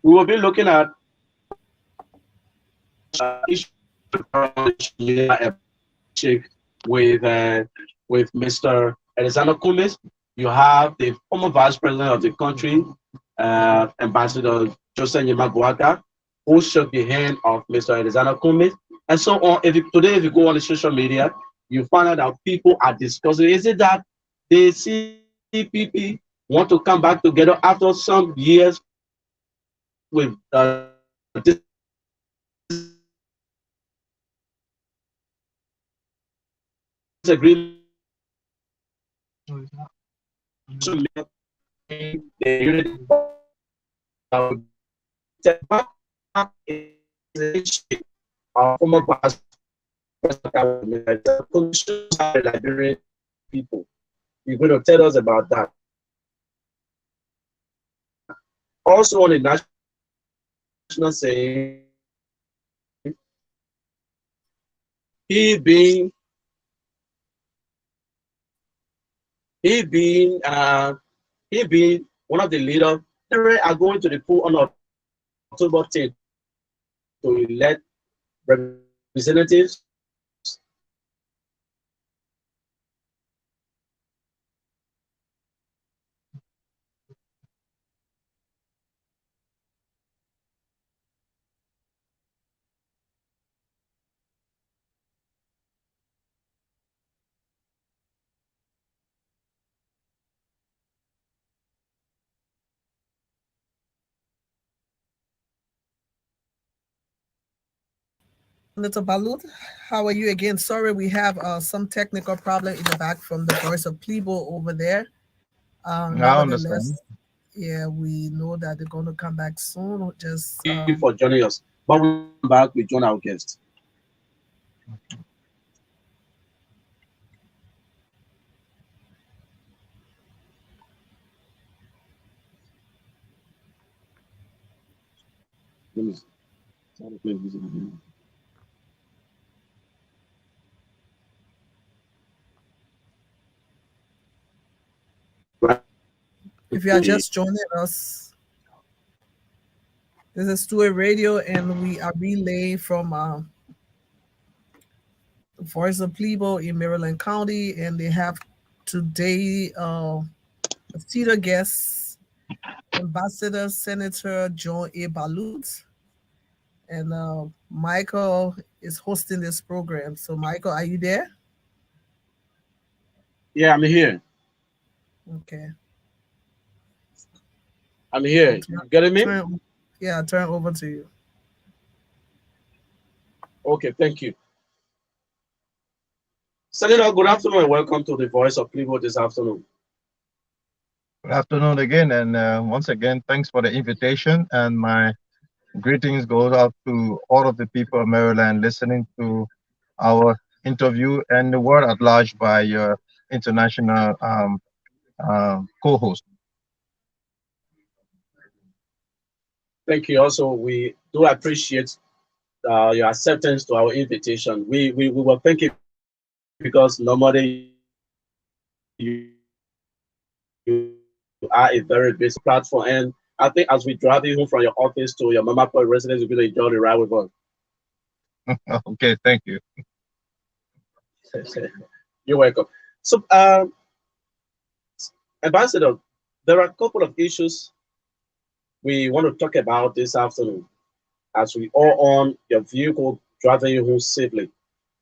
We will be looking at issues with with Mr. Alexander Kumis. You have the former vice president of the country, Ambassador Joseph Yemaguaga, who shook the hand of Mr. Alexander Kumis, and so on. Today, if you go on the social media, you find out that people are discussing: is it that the CPP want to come back together after some years with disagreement? Former vice Liberian people. You're going to tell us about that. Also on the national scene, he being he being he being one of the leaders, they are going to the poll on October 10th to elect representatives. Little Balut, how are you again? Sorry, we have some technical problem in the back from the voice of Plebo over there. I understand. Nevertheless, yeah, we know that they're going to come back soon. Just Thank you for joining us. But we come back, we join our guest. if you are just joining us, this is Stewart Radio, and we are relaying from Voice of Plebo in Maryland County, and they have today a theater guest, Ambassador Senator John A. Balut, and Michael is hosting this program. So, Michael, are you there? Yeah, I'm here. Okay. I'm here. You getting me? Turn over to you. Okay, thank you. Senator, good afternoon and welcome to the Voice of Plebo this afternoon. Good afternoon again, and once again, thanks for the invitation. And my greetings goes out to all of the people of Maryland listening to our interview and the world at large by your international co-host. Thank you. Also, we do appreciate your acceptance to our invitation. We were thinking because normally you are a very busy platform, and I think as we drive you home from your office to your Mama Point residence, you're going to enjoy the ride with us. Okay, thank you. You're welcome. So, Ambassador, there are a couple of issues we want to talk about this afternoon as we are on your vehicle driving you home safely.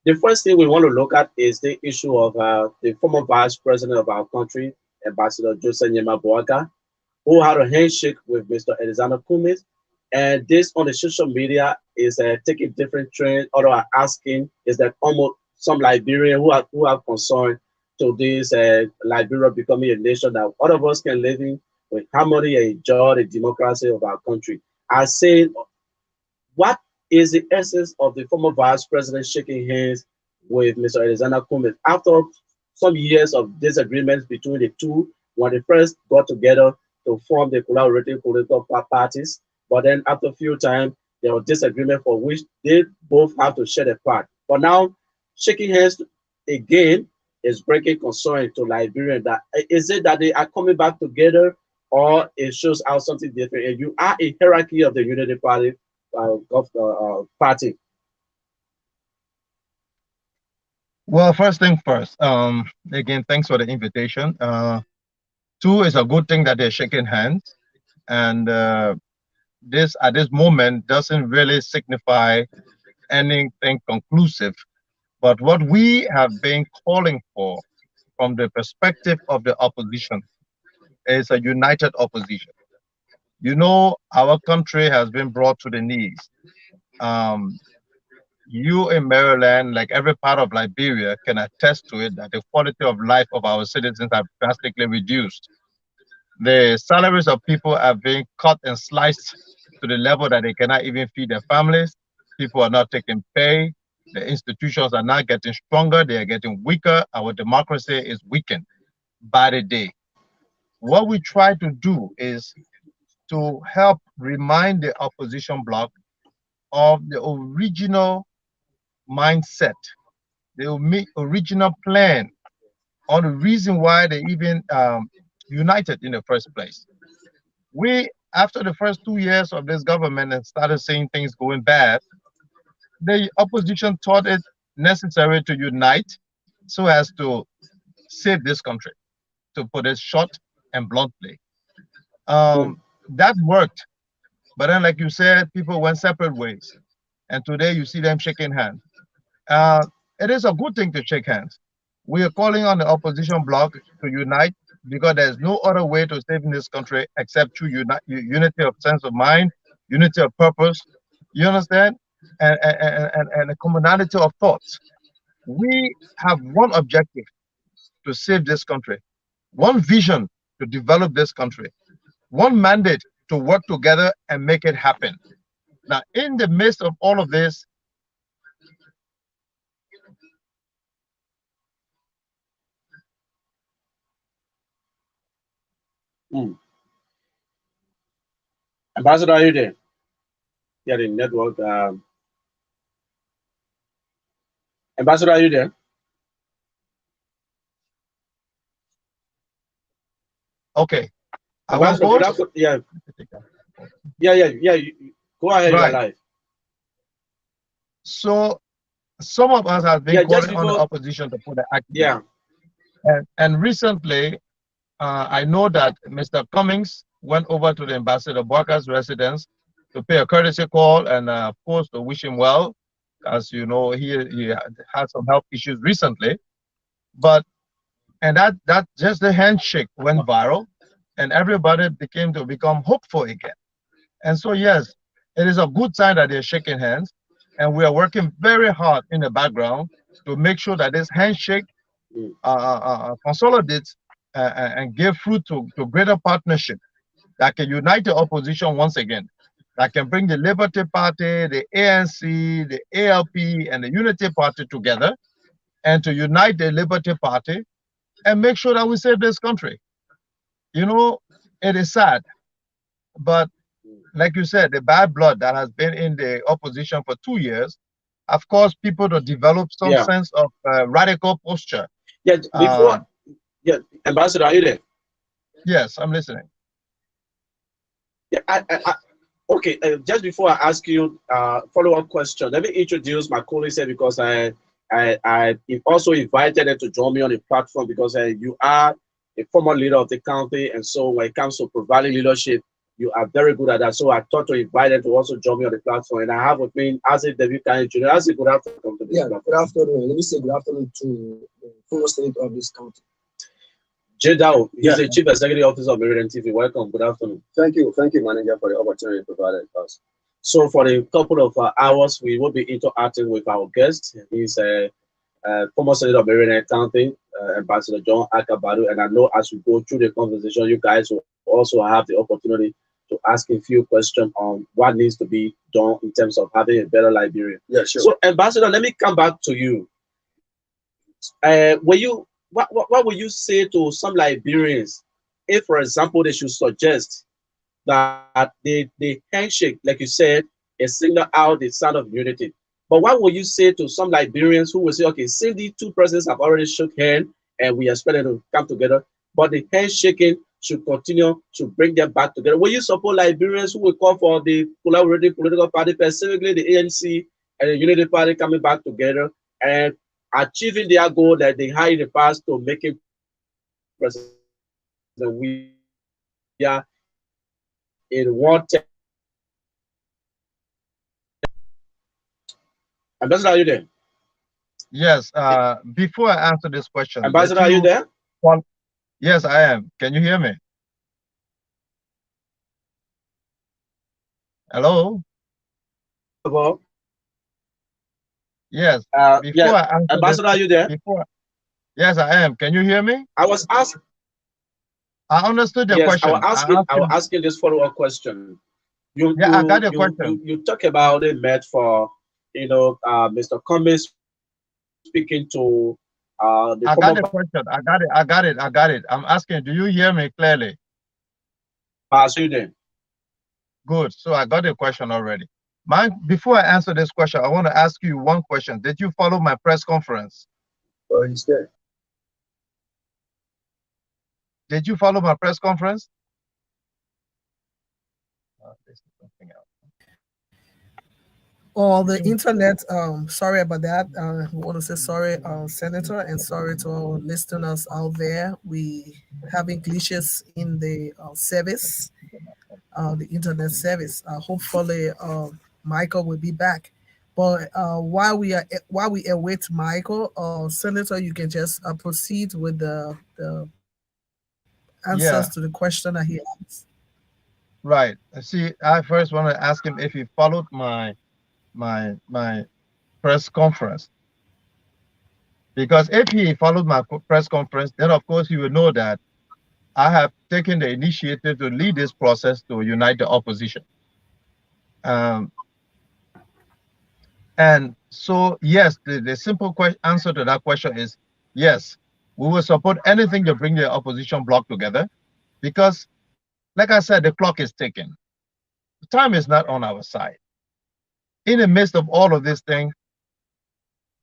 The first thing we want to look at is the issue of the former vice president of our country, Ambassador Joseph Yemaguaga, who had a handshake with Mr. Alexander Kumis. And this on the social media is taking different trends. Although are asking, is that almost some Liberian who have concern to this Liberia becoming a nation that all of us can live in with harmony and enjoy the democracy of our country. I say, what is the essence of the former vice president shaking hands with Mr. Alexander Kumis after some years of disagreements between the two when they first got together to form the collaborative political parties? But then after a few times, there was disagreement for which they both have to share the part. But now, shaking hands again is breaking concern to Liberian. That is it that they are coming back together, or it shows out something different. And you are a hierarchy of the Unity Party, party. Well, first thing first. Again, thanks for the invitation. Two, is a good thing that they're shaking hands, and this at this moment doesn't really signify anything conclusive. But what we have been calling for, from the perspective of the opposition, is a united opposition. You know, our country has been brought to the knees. Um, you in Maryland, like every part of Liberia, can attest to it that the quality of life of our citizens have drastically reduced. The salaries of people are being cut and sliced to the level that they cannot even feed their families. People are not taking pay. The institutions are not getting stronger, they are getting weaker. Our democracy is weakened by the day. What we try to do is to help remind the opposition bloc of the original mindset, the original plan, or the reason why they even united in the first place. We, after the first 2 years of this government and started seeing things going bad, the opposition thought it necessary to unite so as to save this country, to put it short and bluntly. Hmm. That worked, but then, like you said, people went separate ways, and today you see them shaking hands. Uh, it is a good thing to shake hands. We are calling on the opposition bloc to unite because there's no other way to save this country except through unity of sense of mind, unity of purpose. You understand? And a commonality of thoughts. We have one objective to save this country, one vision to develop this country, one mandate to work together and make it happen. Now, in the midst of all of this, Hmm. Ambassador, are you there? Yeah, the network. Ambassador, are you there? okay, I won't Ambassador, good pause. afternoon. Yeah, yeah. Go ahead, you are Right. live. So some of us have been Yeah, just calling on the before. opposition to put the act Yeah. together. And recently, I know that Mr. Cummings went over to the Ambassador Barker's residence to pay a courtesy call and, of course, to wish him well. As you know, he had some health issues recently. But and that just the handshake went viral, and everybody became to become hopeful again. And so, yes, it is a good sign that they're shaking hands, and we are working very hard in the background to make sure that this handshake Hmm. consolidates and give fruit to greater partnership that can unite the opposition once again, that can bring the Liberty Party, the ANC, the ALP, and the Unity Party together, and to unite the Liberty Party and make sure that we save this country. You know, it is sad, but like you said, the bad blood that has been in the opposition for 2 years have caused people to develop some Yeah. sense of radical posture. Yeah. Before. Um, Yeah, Ambassador, are you there? yes, I'm listening. Yeah. Okay. Just before I ask you follow-up question, let me introduce my colleagues here because I also invited them to join me on the platform because you are a former leader of the county, and so when it comes to providing leadership, you are very good at that. So I thought to invite them to also join me on the platform, and I have with me Azzy David Kanye Jr. Azzy, good afternoon to this Yeah, platform. good afternoon. Let me say good afternoon to the former state of this county. Jay Dow, he's Yeah, the Chief Executive Officer of Meridian TV. Welcome. Good afternoon. thank you, manager, for the opportunity provided us. So for a couple of hours, we will be interacting with our guest. He's a former Senator of Maryland County, Ambassador John Akabaru. And I know as we go through the conversation, you guys will also have the opportunity to ask a few questions on what needs to be done in terms of having a better Liberia. Yeah, sure. So, Ambassador, let me come back to you. What will you say to some Liberians if, for example, they should suggest that the handshake, like you said, is signal out the sound of unity. But what will you say to some Liberians who will say, okay, since these two presidents have already shook hands and we expect them to come together, but the handshaking should continue to bring them back together. Will you support Liberians who will call for the collaborative political party, specifically the ANC and the Unity Party coming back together and achieving their goal that they had in the past to making President William in one term? Ambassador, are you there? Yes. Before I answer this question, did Ambassador, are you you? there? Well, yes, I am. Can you hear me? Hello. Well, Yes. yeah, Before I answer this, Ambassador, are you there? before yes, I am. Can you hear me? I was asked. I understood your Yes, question. I was asking this follow-up question. You Yeah, I got you your you question. you you talk about it met for Mr. Cummings speaking to the I got former the question. I got it. I got it. I got it. I'm asking, do you hear me clearly? President. Good. So I got the question already. Before I answer this question, I want to ask you one question. Did you follow my press conference? Oh, he's there. Did you follow my press conference? This is something else. Or the internet, sorry about that. We want to say sorry, Senator, and sorry to our listeners out there. We having glitches in the service, the internet service. Hopefully, Michael will be back. But while we await Michael, Senator, you can just proceed with the answers to the Yeah, question that he asked. right. See, I first want to ask him if he followed my press conference. Because if he followed my press conference, then of course he would know that I have taken the initiative to lead this process to unite the opposition. Um, and so, yes, the simple answer to that question is yes, we will support anything to bring the opposition bloc together because, like I said, the clock is ticking. Time is not on our side. In the midst of all of this thing,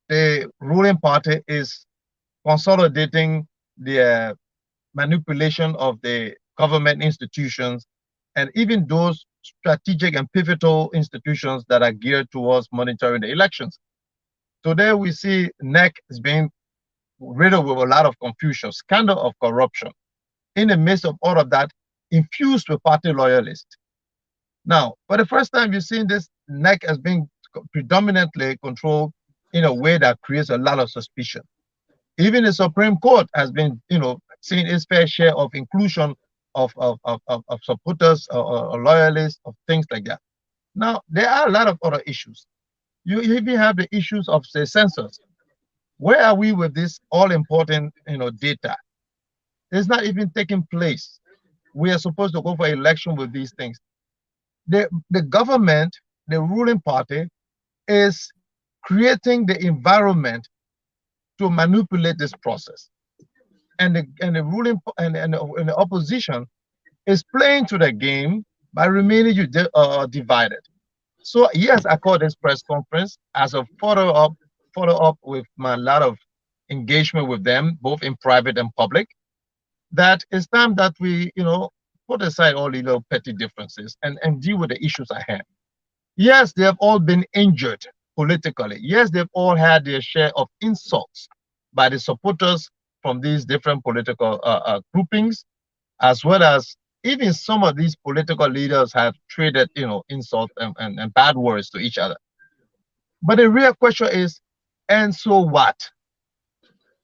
the ruling party is consolidating the manipulation of the government institutions and even those strategic and pivotal institutions that are geared towards monitoring the elections. Today we see NEC is being riddled with a lot of confusion, scandal of corruption. In the midst of all of that, infused with party loyalists. Now, for the first time, you're seeing this NEC as being predominantly controlled in a way that creates a lot of suspicion. Even the Supreme Court has been, seeing its fair share of inclusion of supporters or loyalists of things like that. Now, there are a lot of other issues. You even have the issues of the census. Where are we with this all-important, data? It's not even taking place. We are supposed to go for election with these things. The government, the ruling party, is creating the environment to manipulate this process, and the ruling and the opposition is playing to the game by remaining divided. So yes, I call this press conference as a follow up with my lot of engagement with them, both in private and public. That it's time that we, put aside all the little petty differences and deal with the issues at hand. Yes, they have all been injured politically. Yes, they've all had their share of insults by the supporters from these different political groupings, as well as even some of these political leaders have traded, insults and bad words to each other. But the real question is, and so what?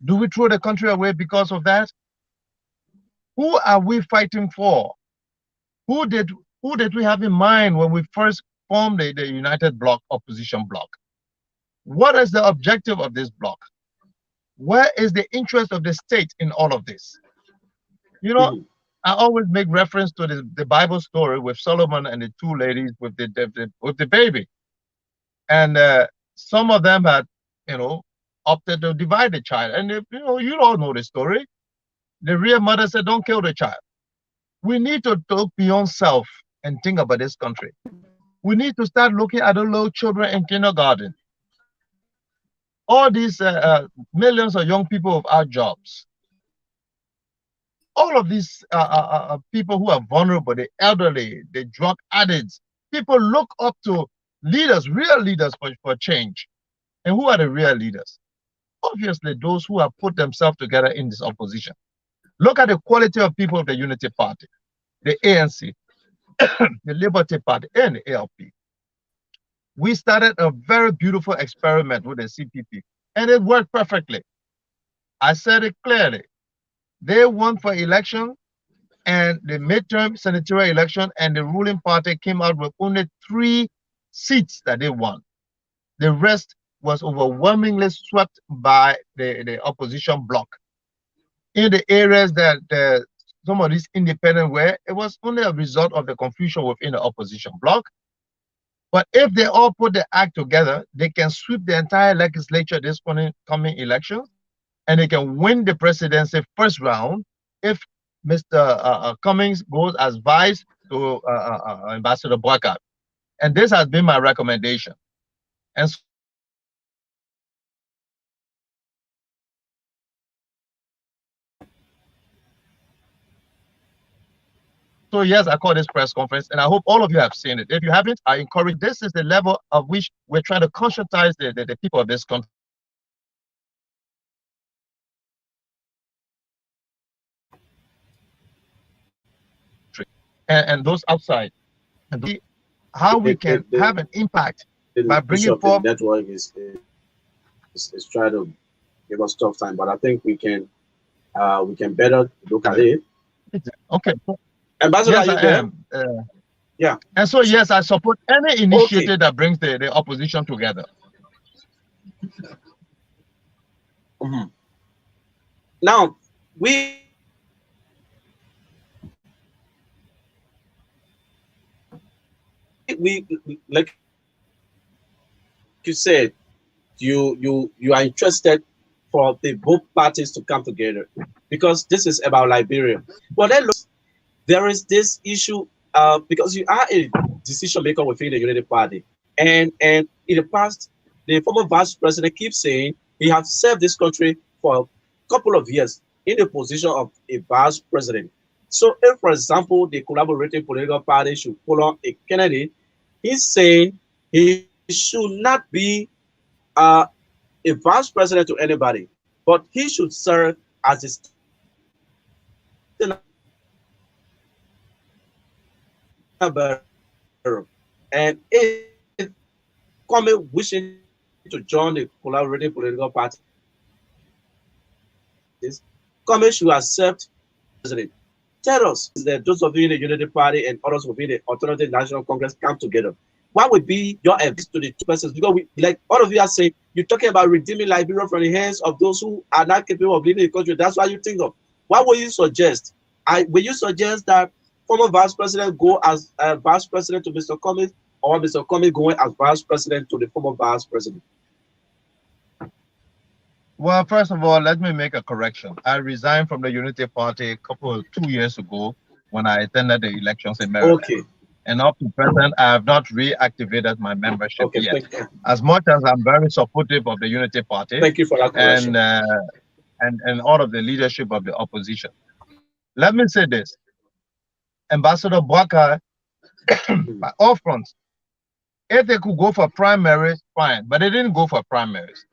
Do we throw the country away because of that? Who are we fighting for? Who did who did we have in mind when we first formed the United Bloc opposition bloc? What is the objective of this bloc? Where is the interest of the state in all of this? You know, Mhm. I always make reference to the Bible story with Solomon and the two ladies with the baby, and some of them had, you know, opted to divide the child, and you all know the story. The real mother said, "Don't kill the child." We need to look beyond self and think about this country. We need to start looking at the little children in kindergarten. All these millions of young people without jobs. all of these people who are vulnerable, the elderly, the drug addicts, people look up to leaders, real leaders for change. And who are the real leaders? Obviously, those who have put themselves together in this opposition. Look at the quality of people of the Unity Party, the ANC, the Liberty Party, and the ALP. We started a very beautiful experiment with the CPP, and it worked perfectly. I said it clearly. They won for election and the midterm senatorial election, and the ruling party came out with only 3 seats that they won. The rest was overwhelmingly swept by the opposition bloc. In the areas that some of these independent were, it was only a result of the confusion within the opposition bloc. But if they all put the act together, they can sweep the entire legislature this coming election, and they can win the presidency first round if Mr. Cummings goes as vice to Ambassador Boycott. And this has been my recommendation. And so, yes, I call this press conference, and I hope all of you have seen it. If you haven't, I encourage this to the people of this country. So yes, I call this press conference, and I hope all of you have seen it. If you haven't, I encourage. This is the level of which we're trying to conscientize the people of this country, and those outside, and how we can have an impact by issue bringing of the forth. network is trying to give us tough time, but I think we can better look at it. Okay. Ambassador, Yes, are you I there? am. Yeah. And so, yes, I support any initiative Okay. that brings the opposition together. Mhm. Now we like you said, you are interested for the both parties to come together because this is about Liberia. But then there is this issue because you are a decision maker within the Unity Party, and in the past, the former vice president keeps saying he has served this country for a couple of years in the position of a vice president. So, if, for example, the collaborating political party should follow a candidate, he's saying he should not be uh, a vice president to anybody, but he should serve as a standing bearer. And if Kwame wishing to join the collaborating political parties, Kwame should accept president. Tell us that those of you in the Unity Party and others within the Alternative National Congress come together. What would be your advice to the two persons? Because we, like all of you are saying, you're talking about redeeming Liberia from the hands of those who are not capable of leading the country. That's what you think of. What would you suggest? Will you suggest that former vice president go as vice president to Mr. Cummings, or Mr. Cummings going as vice president to the former vice president? Well, first of all, let me make a correction. I resigned from the Unity Party 2 years ago when I attended the elections in Maryland. Okay. And up to present, I have not reactivated my membership Okay. yet. As much as I'm very supportive of the Unity Party Thank you for that correction. and all of the leadership of the opposition. Let me say this. Ambassador Bwaka, by all fronts, if they could go for primaries, fine, but they didn't go for primaries.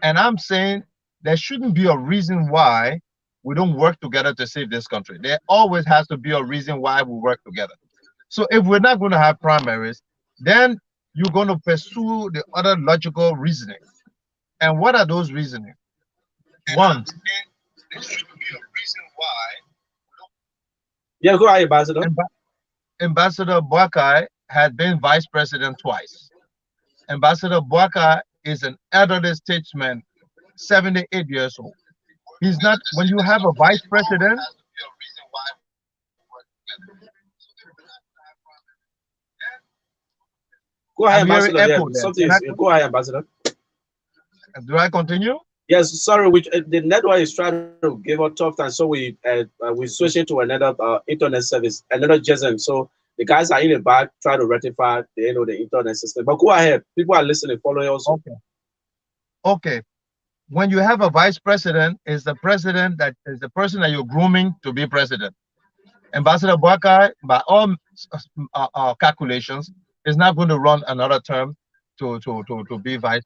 And I'm saying there shouldn't be a reason why we don't work together to save this country. There always has to be a reason why we work together. So if we're not going to have primaries, then you're going to pursue the other logical reasoning. And what are those reasoning? One, there shouldn't be a reason why. Yeah, go ahead, Ambassador. Ambassador Bwaka had been vice president twice. Ambassador Bwaka is an elderly statesman, 78 years old. He's not, when you have a vice president, go ahead, I'm hearing Ambassador. echo Yeah, there. something is, go ahead, Ambassador. Do I continue? Yes, sorry, which the network is trying to give us tough time, so we switch into another internet service, another GSM. So the guys are in the back trying to rectify the internet system. But go ahead, people are listening, follow us. Okay. when you have a vice president, is the president that is the person that you're grooming to be president. Ambassador Boakai, by all calculations, is not going to run another term to be vice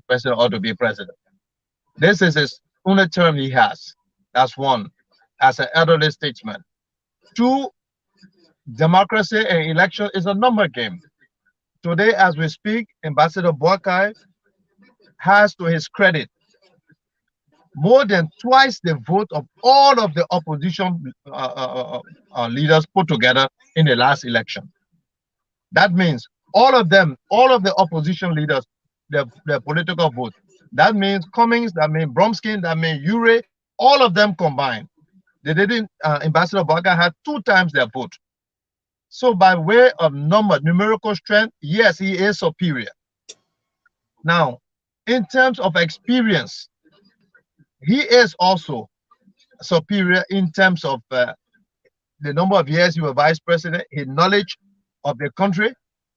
president or to be president. This is his only term he has. That's one, as an elderly statesman. Two, democracy and election is a number game. Today, as we speak, Ambassador Boakai has, to his credit, more than twice the vote of all of the opposition leaders put together in the last election. That means all of them, all of the opposition leaders, their political vote. That means Cummings, that means Bromskin, that means Ure, all of them combined. They didn't, Ambassador Boakai had 2 times their vote. So by way of numerical strength, yes, he is superior. Now, in terms of experience, he is also superior in terms of the number of years he was vice president, his knowledge of the country.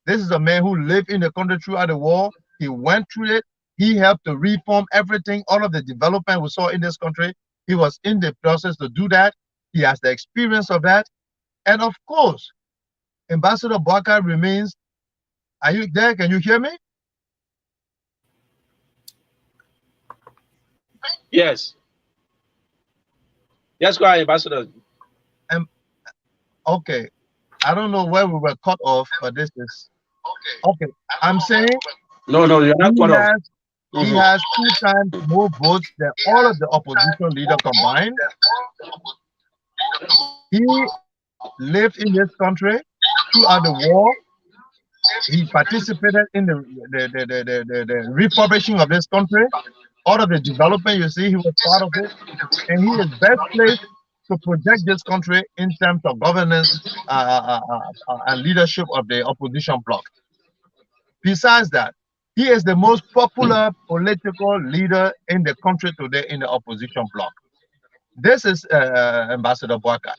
This is a man who lived in the country throughout the war. He went through it. He helped to reform everything, all of the development we saw in this country. He was in the process to do that. He has the experience of that. And of course, Ambassador Boakai remains. Are you there? Can you hear me? Yes. Yes, go ahead, Ambassador. Um, okay. I don't know where we were cut off, but this is okay. I'm saying No, you're not he part of. has he has 2 times more votes than all of the opposition leaders combined. He lived in this country throughout the war. He participated in the refurbishing of this country. All of the development you see, he was part of it. And he is best placed to project this country in terms of governance and leadership of the opposition bloc. Besides that, he is the most popular political leader in the country today in the opposition bloc. This is Ambassador Boakai.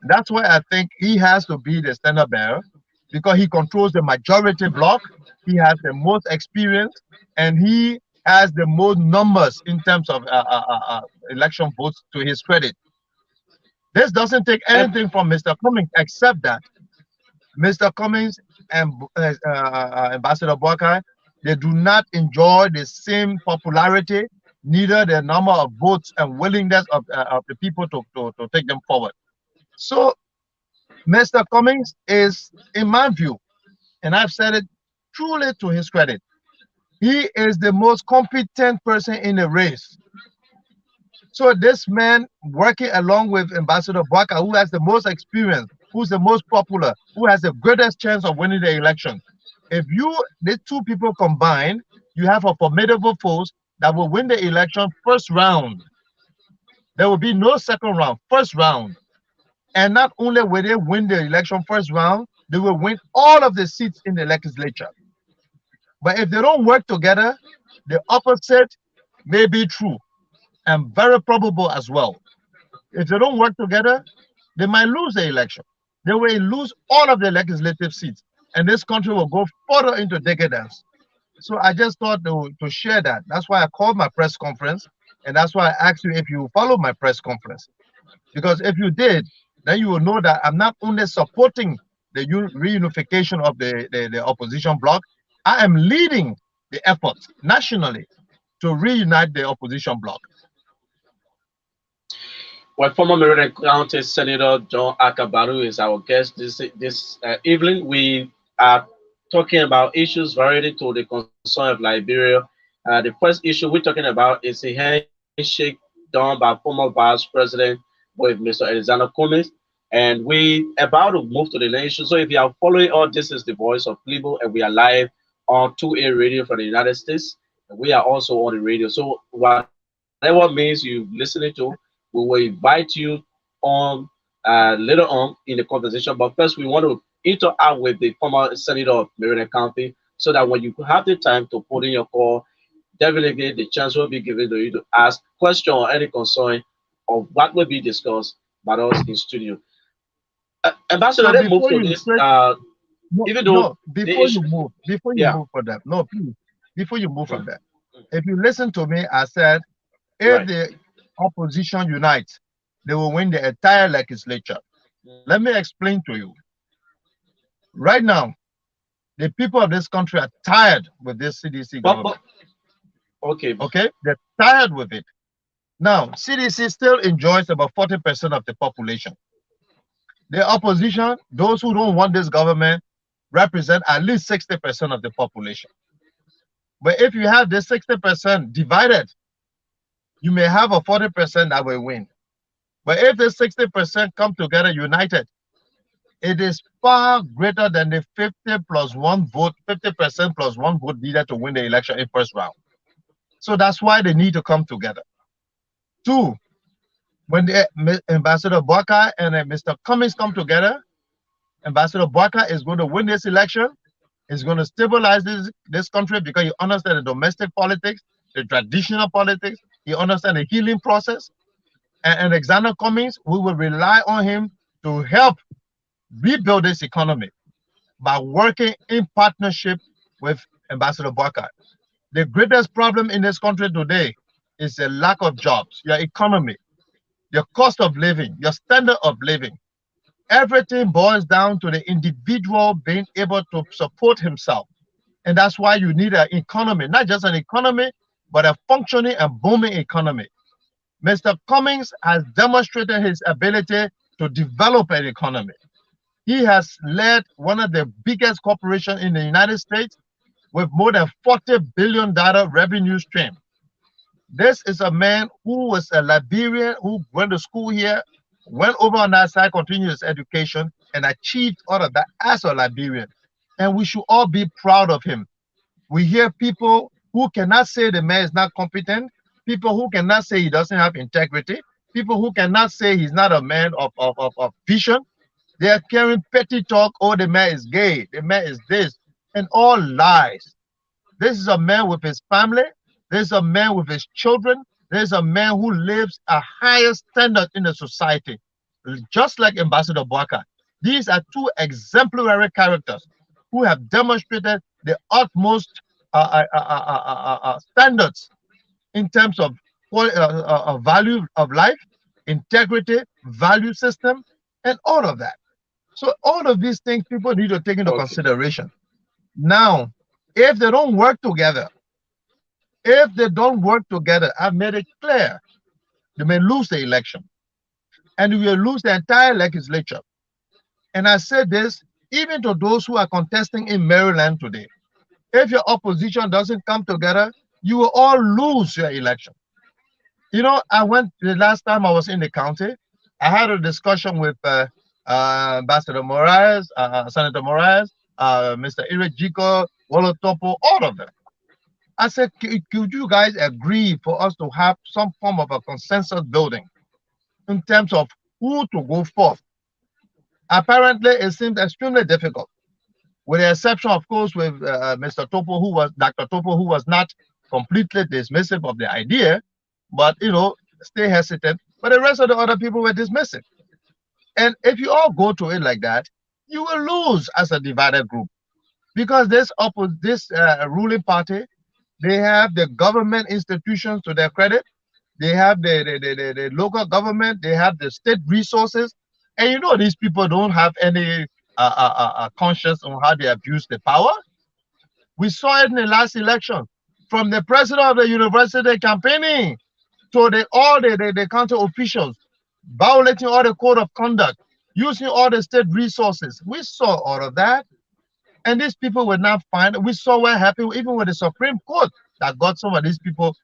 That's why I think he has to be the standard bearer, because he controls the majority bloc. He has the most experience, and he has the most numbers in terms of election votes to his credit. This doesn't take anything from Mr. Cummings, except that Mr. Cummings and Ambassador Boakai, they do not enjoy the same popularity, neither the number of votes and willingness of the people to take them forward. So Mr. Cummings is, in my view, and I've said it truly to his credit, he is the most competent person in the race. So this man, working along with Ambassador Boakai, who has the most experience, who's the most popular, who has the greatest chance of winning the election. If these two people combine, you have a formidable force that will win the election first round. There will be no second round, first round. And not only will they win the election first round, they will win all of the seats in the legislature. But if they don't work together, the opposite may be true and very probable as well. If they don't work together, they might lose the election. They will lose all of the legislative seats, and this country will go further into decadence. So I just thought to share that. That's why I called my press conference, and that's why I asked you if you followed my press conference. Because if you did, then you will know that I'm not only supporting the reunification of the opposition bloc, I am leading the effort nationally to reunite the opposition bloc. Well, former Maryland County Senator John Akabaru is our guest this evening. We are talking about issues related to the concern of Liberia. The first issue we're talking about is a handshake done by former Vice President with Mr. Alexander Cummings. And we about to move to the next issue. So if you are following all, this is the voice of Plebo, and we are live on 2A radio for the United States. And we are also on the radio. So whatever means you listening to, we will invite you on later on in the conversation. But first, we want to interact with the former senator of Maryland County, so that when you have the time to put in your call, definitely the chance will be given to you to ask question or any concern of what will be discussed by us in studio. Ambassador, So let's move before to you this. switch, Even though the before issue, you move yeah, from that, no, please, before you move from that, If you listen to me, I said if Right. the opposition unites, they will win the entire legislature. Let me explain to you. Right now, the people of this country are tired with this CDC But government. okay. Okay? They're tired with it. Now, CDC still enjoys about 40% of the population. The opposition, those who don't want this government, represent at least 60% of the population. But if you have this 60% divided, you may have a 40% that will win. But if the 60% come together united, it is far greater than the 50 plus one vote, 50% plus one vote needed to win the election in first round. So that's why they need to come together. Two, when the Ambassador Boaka and Mr. Cummings come together, Ambassador Boaka is going to win this election. Is going to stabilize this country because he understands the domestic politics, the traditional politics. He understands the healing process. And Alexander Cummings, we will rely on him to help rebuild this economy by working in partnership with Ambassador Boaka. The greatest problem in this country today is the lack of jobs, your economy, your cost of living, your standard of living. Everything boils down to the individual being able to support himself. And that's why you need an economy, not just an economy, but a functioning and booming economy. Mr. Cummings has demonstrated his ability to develop an economy. He has led one of the biggest corporations in the United States with more than $40 billion revenue stream. This is a man who was a Liberian who went to school here, went over on that side, continued his education, and achieved all of that as a Liberian. And we should all be proud of him. We hear people who cannot say the man is not competent, people who cannot say he doesn't have integrity, people who cannot say he's not a man of vision. They are carrying petty talk. Oh, the man is gay, the man is this, and all lies. This is a man with his family. This is a man with his children. This is a man who lives a higher standard in the society, just like Ambassador Boaka. These are two exemplary characters who have demonstrated the utmost standards in terms of value of life, integrity, value system, and all of that. So all of these things people need to take into Okay. consideration. Now, if they don't work together, if they don't work together, I've made it clear they may lose the election and we will lose the entire legislature. And I said this even to those who are contesting in Maryland today. If your opposition doesn't come together, you will all lose your election. You know, I went the last time I was in the county, I had a discussion with Ambassador Moraes, Senator Moraes, Mr. Eric Jiko, Wolo Topo, all of them. I said, could you guys agree for us to have some form of a consensus building in terms of who to go forth? Apparently, it seems extremely difficult, with the exception, of course, with Mr. Topo, who was Dr. Topo, who was not completely dismissive of the idea, but stay hesitant. But the rest of the other people were dismissive. And if you all go to it like that, you will lose as a divided group because this ruling party, they have the government institutions to their credit. They have the local government. They have the state resources. And these people don't have any conscience on how they abuse the power. We saw it in the last election. From the president of the university campaigning to all the county officials, violating all the code of conduct, using all the state resources. We saw all of that. And these people were not fined. We saw what happened even with the Supreme Court that got some of these people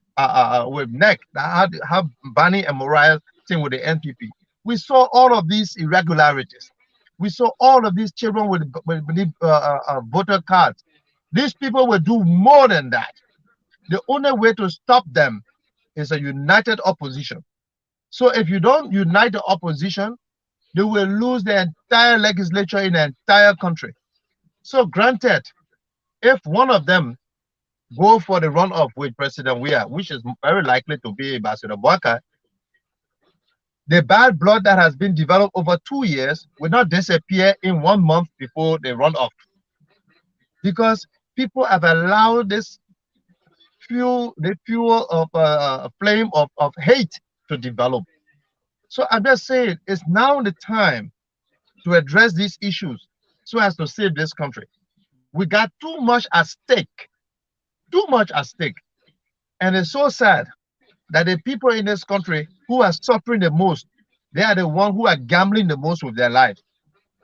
with neck that had Barney and Mariah thing with the NPP. We saw all of these irregularities. We saw all of these children with voter cards. These people will do more than that. The only way to stop them is a united opposition. So if you don't unite the opposition, they will lose the entire legislature in the entire country. So granted, if one of them go for the runoff with President Weah, which is very likely to be Ambassador Boaka, the bad blood that has been developed over 2 years will not disappear in 1 month before they run off. Because people have allowed this fuel of a flame of hate to develop. So I'm just saying it's now the time to address these issues so as to save this country. We got too much at stake, too much at stake. And it's so sad that the people in this country who are suffering the most, they are the ones who are gambling the most with their lives.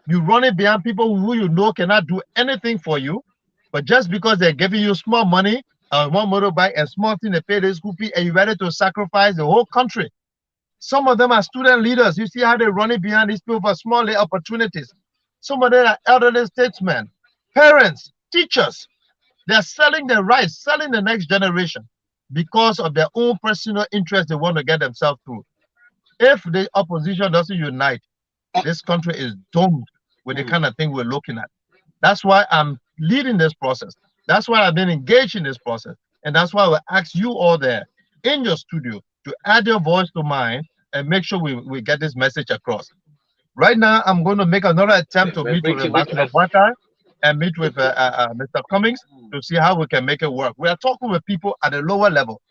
You run it behind people who you know cannot do anything for you, but just because they're giving you small money, one motorbike, and small thing to pay the school fee, and you're ready to sacrifice the whole country. Some of them are student leaders. You see how they're running behind these people for small little opportunities. Some of them are elderly statesmen, parents, teachers. They're selling their rights, selling the next generation because of their own personal interest they want to get themselves through. If the opposition doesn't unite, this country is doomed with the kind of thing we're looking at. That's why I'm leading this process. That's why I've been engaged in this process. And that's why we ask you all there in your studio to add your voice to mine and make sure we get this message across. Right now, I'm going to make another attempt to meet with Ricky, wait. Ambassador Bata and meet with Mr. Cummings to see how we can make it work. We are talking with people at the lower level.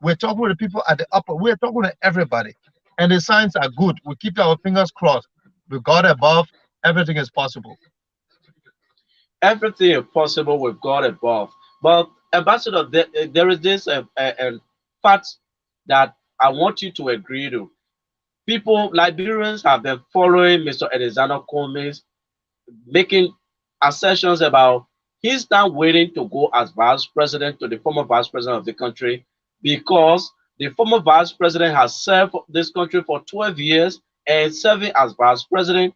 We're talking with the people at the upper. We're talking to everybody. And the signs are good. We keep our fingers crossed. With God above, everything is possible. Everything is possible with God above. But Ambassador, there is this fact that I want you to agree to. People, Liberians, have been following Mr. Edizano Combs, making assertions about he's now waiting to go as vice president to the former vice president of the country because the former vice president has served this country for 12 years and serving as vice president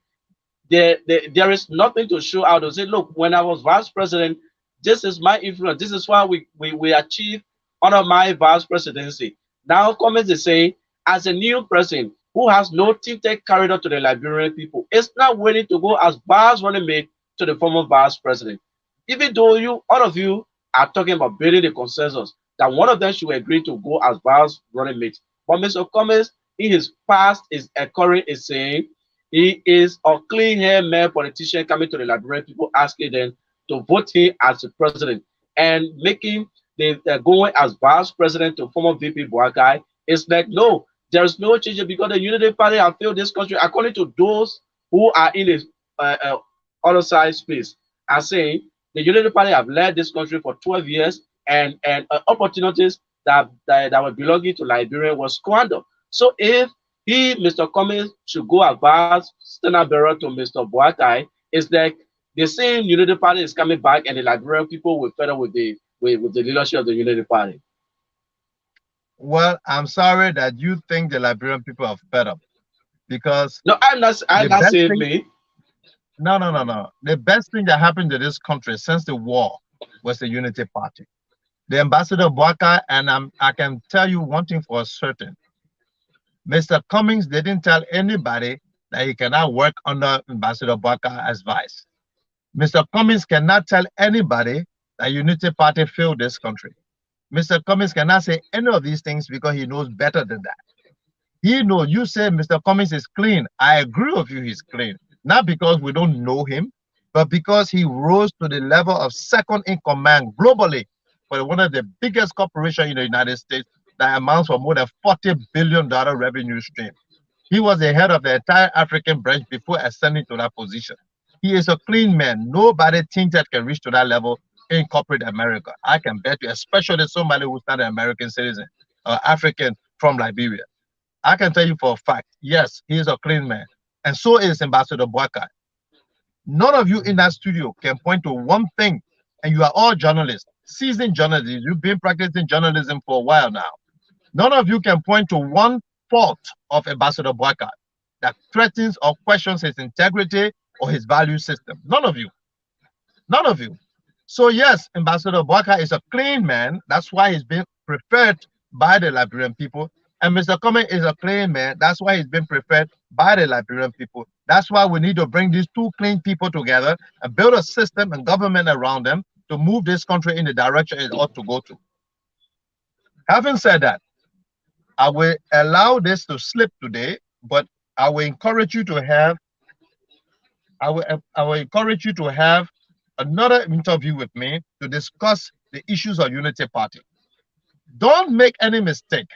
there is nothing to show out to say, look, when I was vice president, this is my influence. This is why we achieved under my vice presidency. Now, comments is saying, as a new president who has no tinted corridor to the Liberian people, is not willing to go as vice running mate to the former vice president. Even though all of you are talking about building the consensus that one of them should agree to go as vice running mate. But Mr. Cummings, in his past, is occurring is saying he is a clean hair male politician coming to the Liberian people, asking them to vote him as the president and making the going as vice president to former VP Boakai. It's like, no, there's no change because the Unity Party have failed this country, according to those who are in the other side space, are saying the Unity Party have led this country for 12 years and opportunities that were belonging to Liberia was squandered. So if Mr. Cummings, should go as standard bearer to Mr. Boakai, it's like the same Unity Party is coming back and the Liberian people will fed up with the leadership of the Unity Party. Well, I'm sorry that you think the Liberian people are fed up because no, I'm not saying me. No. The best thing that happened to this country since the war was the Unity Party. The Ambassador Boakai, and I can tell you one thing for certain. Mr. Cummings didn't tell anybody that he cannot work under Ambassador Boakai as vice. Mr. Cummings cannot tell anybody that Unity Party failed this country. Mr. Cummings cannot say any of these things because he knows better than that. He knows. You say Mr. Cummings is clean. I agree with you, he's clean. Not because we don't know him, but because he rose to the level of second in command globally for one of the biggest corporations in the United States that amounts for more than $40 billion revenue stream. He was the head of the entire African branch before ascending to that position. He is a clean man. Nobody thinks that can reach to that level in corporate America. I can bet you, especially somebody who's not an American citizen or African from Liberia. I can tell you for a fact, yes, he is a clean man. And so is Ambassador Boakai. None of you in that studio can point to one thing, and you are all journalists, seasoned journalists. You've been practicing journalism for a while now. None of you can point to one fault of Ambassador Boakai that threatens or questions his integrity or his value system. None of you. None of you. So yes, Ambassador Boakai is a clean man. That's why he's been preferred by the Liberian people. And Mr. Cummings is a clean man. That's why he's been preferred by the Liberian people. That's why we need to bring these two clean people together and build a system and government around them to move this country in the direction it ought to go to. Having said that, I will allow this to slip today, but I will encourage you to have another interview with me to discuss the issues of Unity Party. Don't make any mistake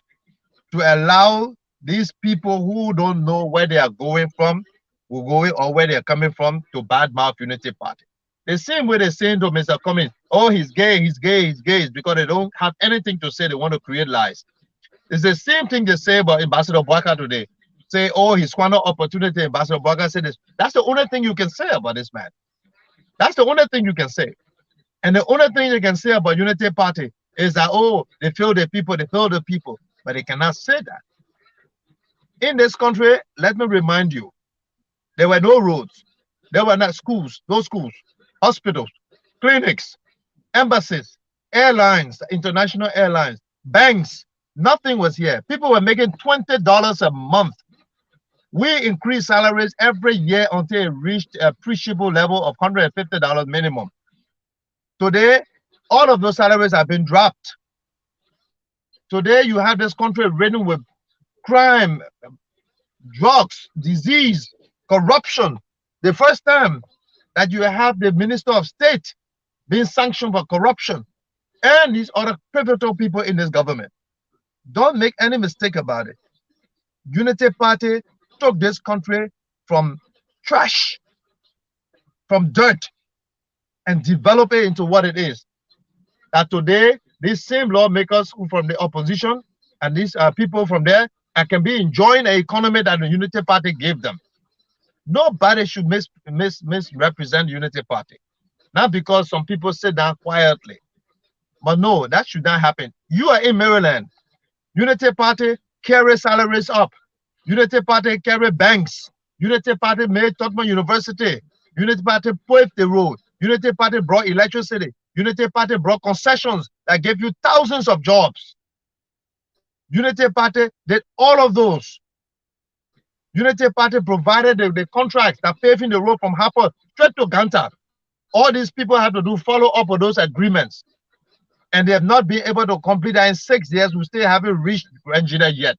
to allow these people who don't know where they are going from, who going or where they are coming from, to badmouth Unity Party. The same way they're saying to Mr. Cummings, oh, he's gay, he's gay, he's gay, is because they don't have anything to say. They want to create lies. It's the same thing they say about Ambassador Boyka today. Say, oh, he's squandered opportunity. Ambassador Boyka said this. That's the only thing you can say about this man. That's the only thing you can say. And the only thing you can say about Unity Party is that, oh, they fail the people, they fail the people. But they cannot say that. In this country, let me remind you, there were no roads. There were not schools, no schools, hospitals, clinics, embassies, airlines, international airlines, banks. Nothing was here. People were making $20 a month. We increased salaries every year until it reached a appreciable level of $150 minimum. Today, all of those salaries have been dropped. Today, you have this country ridden with crime, drugs, disease, corruption. The first time that you have the Minister of State being sanctioned for corruption and these other pivotal people in this government. Don't make any mistake about it. Unity Party took this country from trash, from dirt, and develop it into what it is. That today, these same lawmakers who from the opposition and these people from there can be enjoying an economy that the Unity Party gave them. Nobody should misrepresent Unity Party. Not because some people sit down quietly. But no, that should not happen. You are in Maryland. Unity Party carry salaries up. Unity Party carry banks. Unity Party made Tottenham University. Unity Party paved the road. Unity Party brought electricity. Unity Party brought concessions that gave you thousands of jobs. Unity Party did all of those. Unity Party provided the contracts that paving the road from Harper straight to Ganta. All these people have to do follow up on those agreements. And they have not been able to complete that in 6 years. We still haven't reached engineer yet.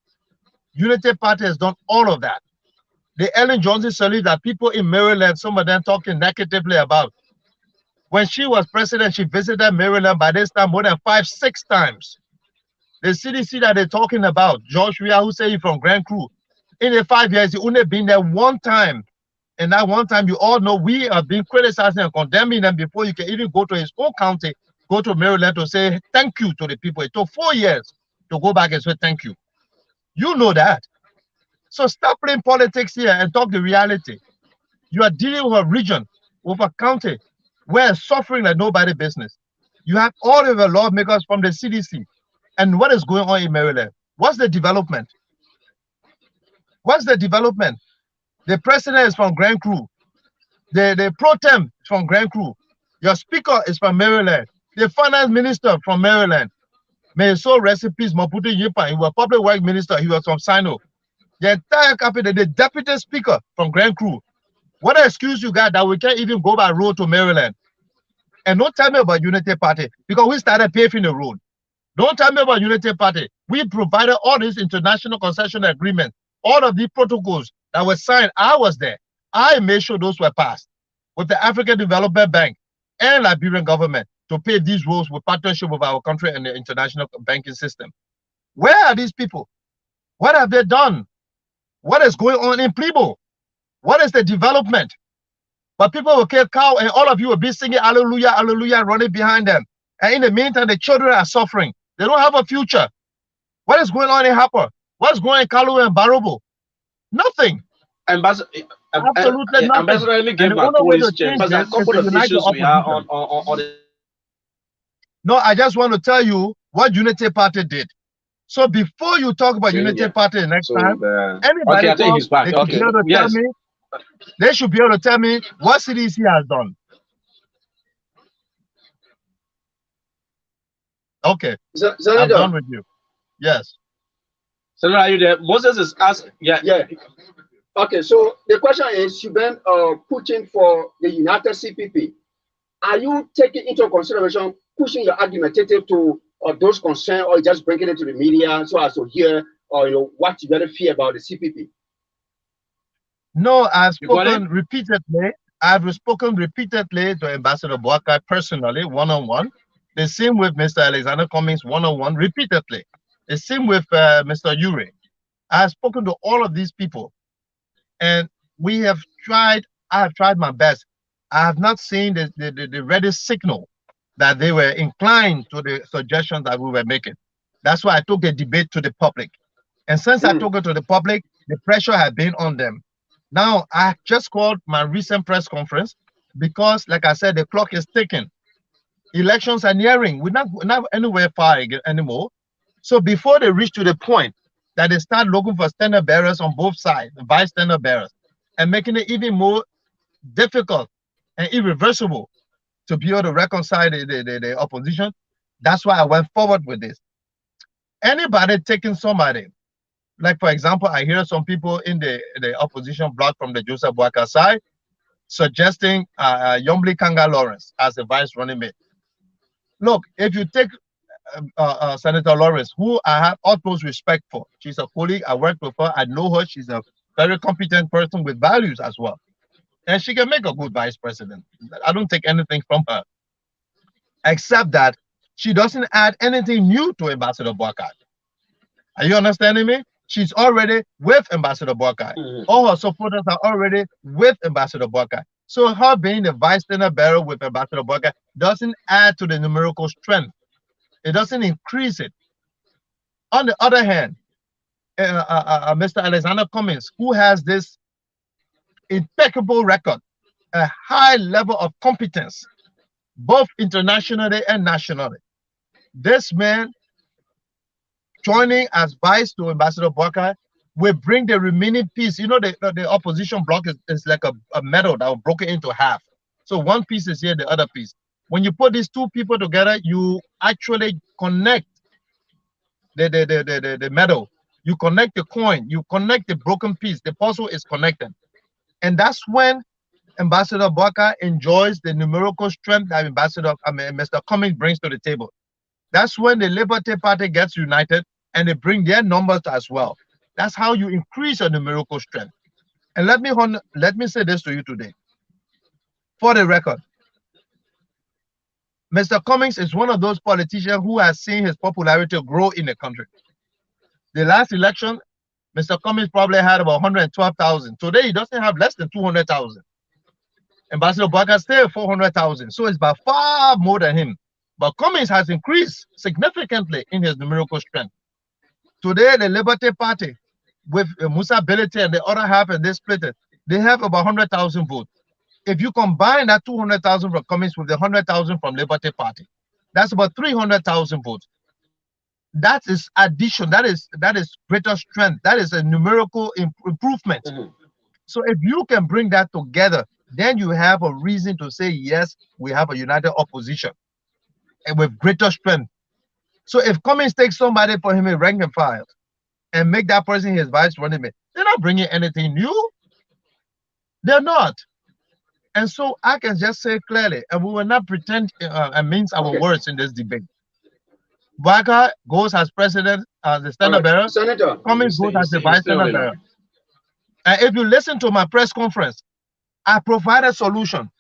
Unity Party has done all of that. The Ellen Johnson salute that people in Maryland, some of them talking negatively about. When she was president, she visited Maryland by this time more than 5, 6 times. The CDC that they're talking about, George Weah, who say he's from Grand Cru, in the 5 years, he only been there one time. And that one time, you all know we have been criticizing and condemning them before you can even go to his own county, go to Maryland to say thank you to the people. It took 4 years to go back and say thank you. You know that. So stop playing politics here and talk the reality. You are dealing with a region, with a county, where suffering like nobody business. You have all of the lawmakers from the CDC. And what is going on in Maryland? What's the development? What's the development? The president is from Grand Cru. The pro tem is from Grand Cru. Your speaker is from Maryland. The finance minister from Maryland. May his soul rest in peace, Maputo Yipa. He was public works minister. He was from Sino. The entire capital, the deputy speaker from Grand Cru. What excuse you got that we can't even go by road to Maryland? And don't tell me about Unity Party because we started paving the road. Don't tell me about Unity Party. We provided all these international concession agreements, all of the protocols that were signed. I was there. I made sure those were passed with the African Development Bank and Liberian government to pay these roads with partnership with our country and the international banking system. Where are these people? What have they done? What is going on in Plebo? What is the development? But people will kill cow and all of you will be singing hallelujah, hallelujah, running behind them. And in the meantime, the children are suffering. They don't have a future. What is going on in Harper? What's going on in Kalu and Barobo? Nothing. Absolutely nothing. Ambassador, let me get my police check because there are a couple of issues we are on the. No, I just want to tell you what Unity Party did. So before you talk about Unity Party next time, anybody okay, I think he's back. Okay, yes. They should be able to tell me what CDC has done. Okay, I'm done with you. Yes. So are you there? Moses is asking. Yeah. Okay, so the question is, you've been pushing for the United CPP. Are you taking into consideration pushing your argumentative to those concerned, or just bringing it to the media so as to hear or what you gotta fear about the CPP? No, I've spoken repeatedly. I've spoken repeatedly to Ambassador Boyka personally, one-on-one. The same with Mr. Alexander Cummings one-on-one repeatedly. The same with Mr. Ure. I have spoken to all of these people, and we have tried. I have tried my best. I have not seen the ready signal that they were inclined to the suggestions that we were making. That's why I took the debate to the public. And since I Mm. took it to the public, the pressure had been on them. Now, I just called my recent press conference because, like I said, the clock is ticking. Elections are nearing. We're not anywhere far anymore. So before they reach to the point that they start looking for standard bearers on both sides, vice standard bearers, and making it even more difficult and irreversible to be able to reconcile the opposition, that's why I went forward with this. Anybody taking somebody, like for example, I hear some people in the opposition bloc from the Joseph Boakai side suggesting Yombli Kanga Lawrence as the vice running mate. Look, if you take Senator Lawrence, who I have utmost respect for, she's a colleague. I worked with her. I know her. She's a very competent person with values as well, and she can make a good vice president. I don't take anything from her, except that she doesn't add anything new to Ambassador Boakai. Are you understanding me? She's already with Ambassador Boakai. Mhm. All her supporters are already with Ambassador Boakai. So her being the vice standard bearer with Ambassador Boakai doesn't add to the numerical strength. It doesn't increase it. On the other hand, Mr. Alexander Cummings, who has this impeccable record, a high level of competence, both internationally and nationally. This man joining as vice to Ambassador Boakai will bring the remaining piece. You know, the opposition bloc is like a metal that was broken into half. So one piece is here, the other piece. When you put these two people together, you actually connect the metal. You connect the coin. You connect the broken piece. The puzzle is connected. And that's when Ambassador Boakai enjoys the numerical strength that Mr. Cummings brings to the table. That's when the Liberty Party gets united and they bring their numbers as well. That's how you increase your numerical strength. And let me say this to you today. For the record, Mr. Cummings is one of those politicians who has seen his popularity grow in the country. The last election, Mr. Cummings probably had about 112,000. Today, he doesn't have less than 200,000. Ambassador Boakai still 400,000. So it's by far more than him. But Cummings has increased significantly in his numerical strength. Today, the Liberty Party, with Musa Belete and the other half, and they split it, they have about 100,000 votes. If you combine that 200,000 from Cummings with the 100,000 from Liberty Party, that's about 300,000 votes. That is addition. That is greater strength. That is a numerical improvement. Mhm. So if you can bring that together, then you have a reason to say, yes, we have a united opposition and with greater strength. So if Cummings takes somebody for him in rank and file and make that person his vice running mate, they're not bringing anything new. They're not. And so I can just say clearly, and we will not pretend and mince our Okay. words in this debate. Boakai goes as president, as the All standard right, bearer. Senator. Cummings goes as the You vice stay on standard the bearer. line. And if you listen to my press conference, I provided a solution.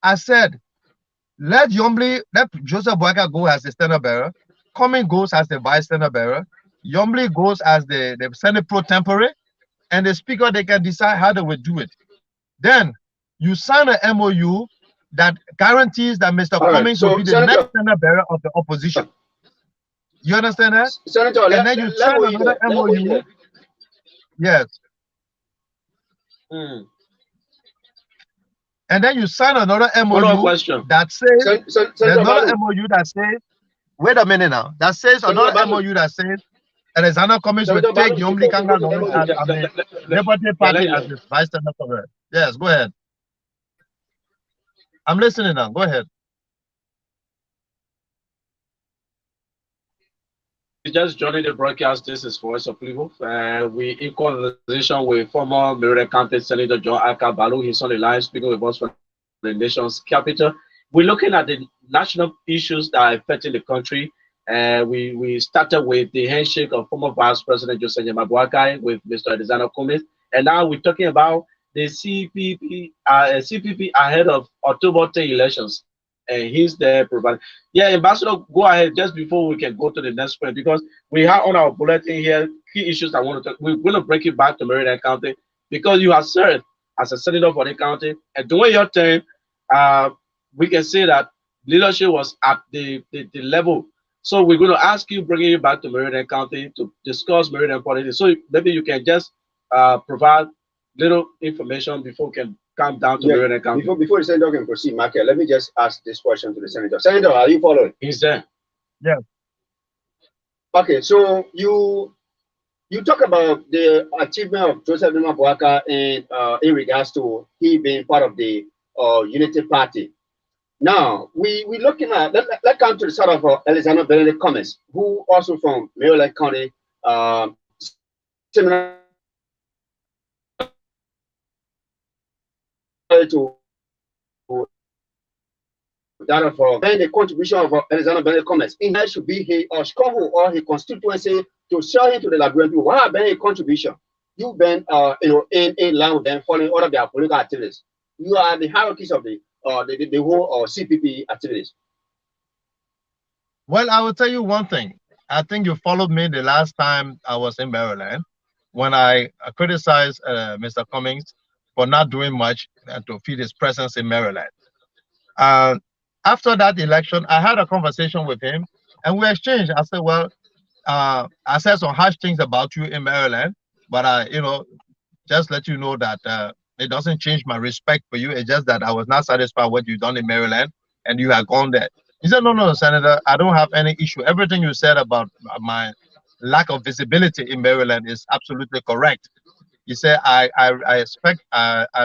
I said, let Joseph Boakai go as the standard bearer. Cummings goes as the vice standard bearer. Yombli goes as the Senate pro tempore. And the speaker, they can decide how they will do it. Then you sign an MOU that guarantees that Mr. All right. Cummings will So, be the next Senator, standard bearer of the opposition. You understand that? Senator, And then you sign level another here. Level MOU. here. Yes. Mm. And then you sign another Follow-up MOU question. that says, there's Senator another Balu. MOU that says, wait a minute now, that says Senator another Balu. MOU that says Alexander Cummings will Senator take Balu, Yomli before we Kanga go to Lawrence MOU, as Liberty Yeah, Party as his vice standard bearer. Yes, go ahead. I'm listening now. Go ahead. we just joining the broadcast. This is Voice of People. We in conversation with former Merida County Senator John Akabalu. He's on the line speaking with us from the nation's capital. We're looking at the national issues that are affecting the country. We started with the handshake of former Vice President Joseph Boakai with Mr. Alexander Cummings, and now we're talking about the CPP ahead of October 10 elections. and he's there providing. Yeah, Ambassador, go ahead just before we can go to the next point because we have on our bulletin here key issues I want to talk. We're going to break it back to Maryland County because you have served as a senator for the county, and during your term, uh, we can say that leadership was at the level. So we're going to ask you, bringing you back to Maryland County to discuss Maryland politics. So maybe you can just provide little information before we can come down to Yeah, Maryland County. before the senator can proceed, Michael, let me just ask this question to the senator. Senator, are you following? He's there. Yes. Okay, so you talk about the achievement of Joseph Nima Boaka in regards to he being part of the Unity Party. Now we looking at let's come to the sort of Alexander Benedict Cummings, who also from Maryland County, similar to that of then the contribution of Alexander Benedict Cummings. In that should be he or Chicago or his constituency to show him to the Liberian people what have been a contribution. You've been in line with them following all of their political activities. You are the hierarchies of the whole CPP activities. Well, I will tell you one thing. I think you followed me the last time I was in Maryland when I criticized Mr. Cummings for not doing much to feed his presence in Maryland. Uh, After that election, I had a conversation with him and we exchanged. I said, well, I said some harsh things about you in Maryland, but just let you know that it doesn't change my respect for you. It's just that I was not satisfied with what you done in Maryland and you had gone there. He said, no, no, Senator, I don't have any issue. Everything you said about my lack of visibility in Maryland is absolutely correct. He said, I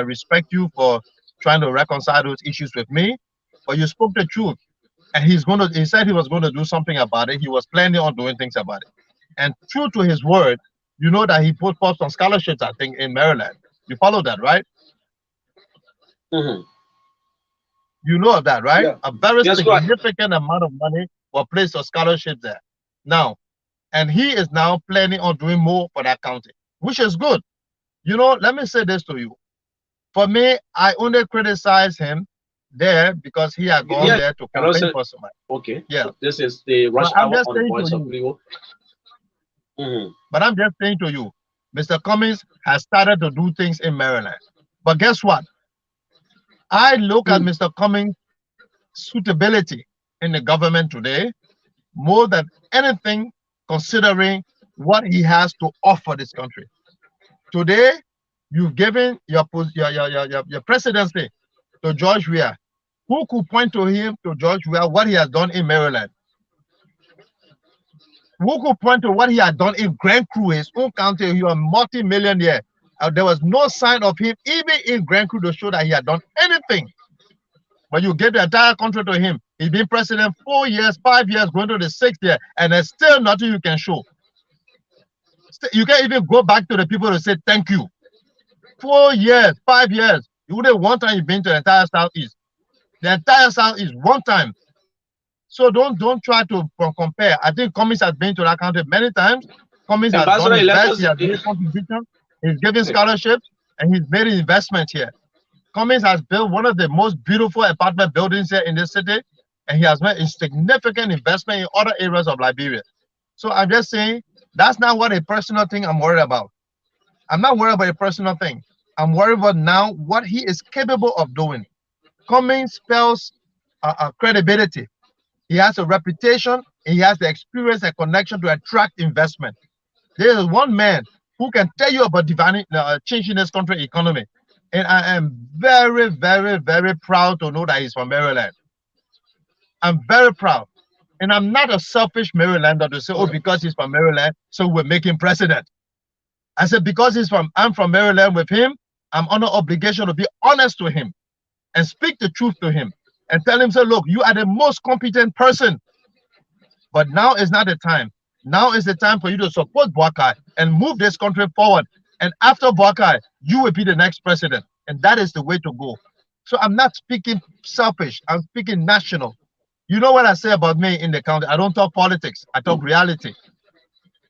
respect you for trying to reconcile those issues with me, but you spoke the truth. And he said he was going to do something about it. He was planning on doing things about it. And true to his word, you know that he put forth some scholarships, I think, in Maryland. You follow that, right? Mm-hmm. You know of that, right? Yeah. A very Guess what? significant amount of money was placed on scholarships there. Now, and he is now planning on doing more for that county, which is good. Let me say this to you. For me, I only criticize him there because he had gone Yeah, there to and campaign also, for somebody. okay, Yeah. this is the rush But I'm hour just on the saying to voice of you, Leo. Mm-hmm. but I'm just saying to you, Mr. Cummings has started to do things in Maryland. But guess what? I look at Mr. Cummings' suitability in the government today more than anything, considering what he has to offer this country. Today, you've given your presidency to George Weah. Who could point to him, to George Weah, what he has done in Maryland? Who could point to what he had done in Grand Crew, his own county? He was multi-millionaire. There was no sign of him, even in Grand Crew, to show that he had done anything. But you gave the entire country to him. He's been president 4 years, 5 years, going to the 6th year, and there's still nothing you can show. You can't even go back to the people to say thank you. 4 years, 5 years. You wouldn't one time you've been to the entire Southeast. The entire Southeast, one time. So don't try to compare. I think Cummings has been to that country many times. Cummings has done his best. He has made contributions. He's given scholarships, and he's made an investment here. Cummings has built one of the most beautiful apartment buildings here in this city, and he has made a significant investment in other areas of Liberia. So I'm just saying that's not what a personal thing I'm worried about. I'm not worried about a personal thing. I'm worried about now what he is capable of doing. Cummings spells credibility. He has a reputation. He has the experience and connection to attract investment. There is one man who can tell you about changing this country economy. And I am very, very, very proud to know that he's from Maryland. I'm very proud. And I'm not a selfish Marylander to say, oh, because he's from Maryland, so we're making president. I said, because I'm from Maryland with him, I'm under obligation to be honest to him and speak the truth to him and tell him, say, look, you are the most competent person. But now is not the time. Now is the time for you to support Boakai and move this country forward. And after Boakai, you will be the next president. And that is the way to go. So I'm not speaking selfish. I'm speaking national. You know what I say about me in the county? I don't talk politics. I talk reality.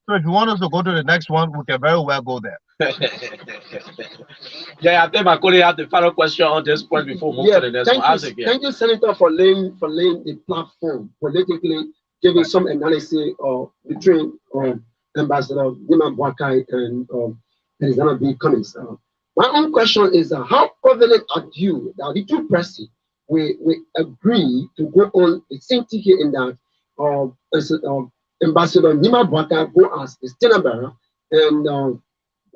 So if you want us to go to the next one, we can very well go there. Yeah, I think my colleague had the final question on this point before we move Yeah, to the next one. Ask again. thank you, Senator, for laying the platform politically, giving some analysis between Ambassador Dima Bwakai and Alexander B. Cummings. My own question is, how confident are you that the two parties we agree to go on the same ticket in that Ambassador Nima Bwakai go as the standard bearer and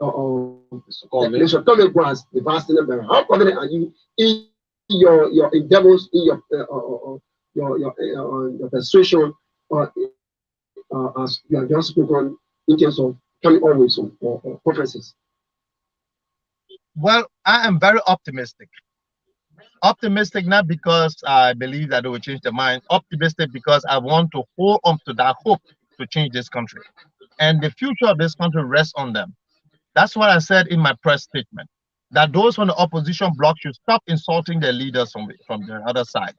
Mr. Tommy go as the vice standard bearer? How confident are you in your endeavors, in your persuasion, as you are just spoken in terms of coming always on conferences? Well, I am very optimistic. Optimistic not because I believe that they will change their mind. Optimistic because I want to hold on to that hope to change this country. And the future of this country rests on them. That's what I said in my press statement. That those from the opposition bloc should stop insulting their leaders from the other side.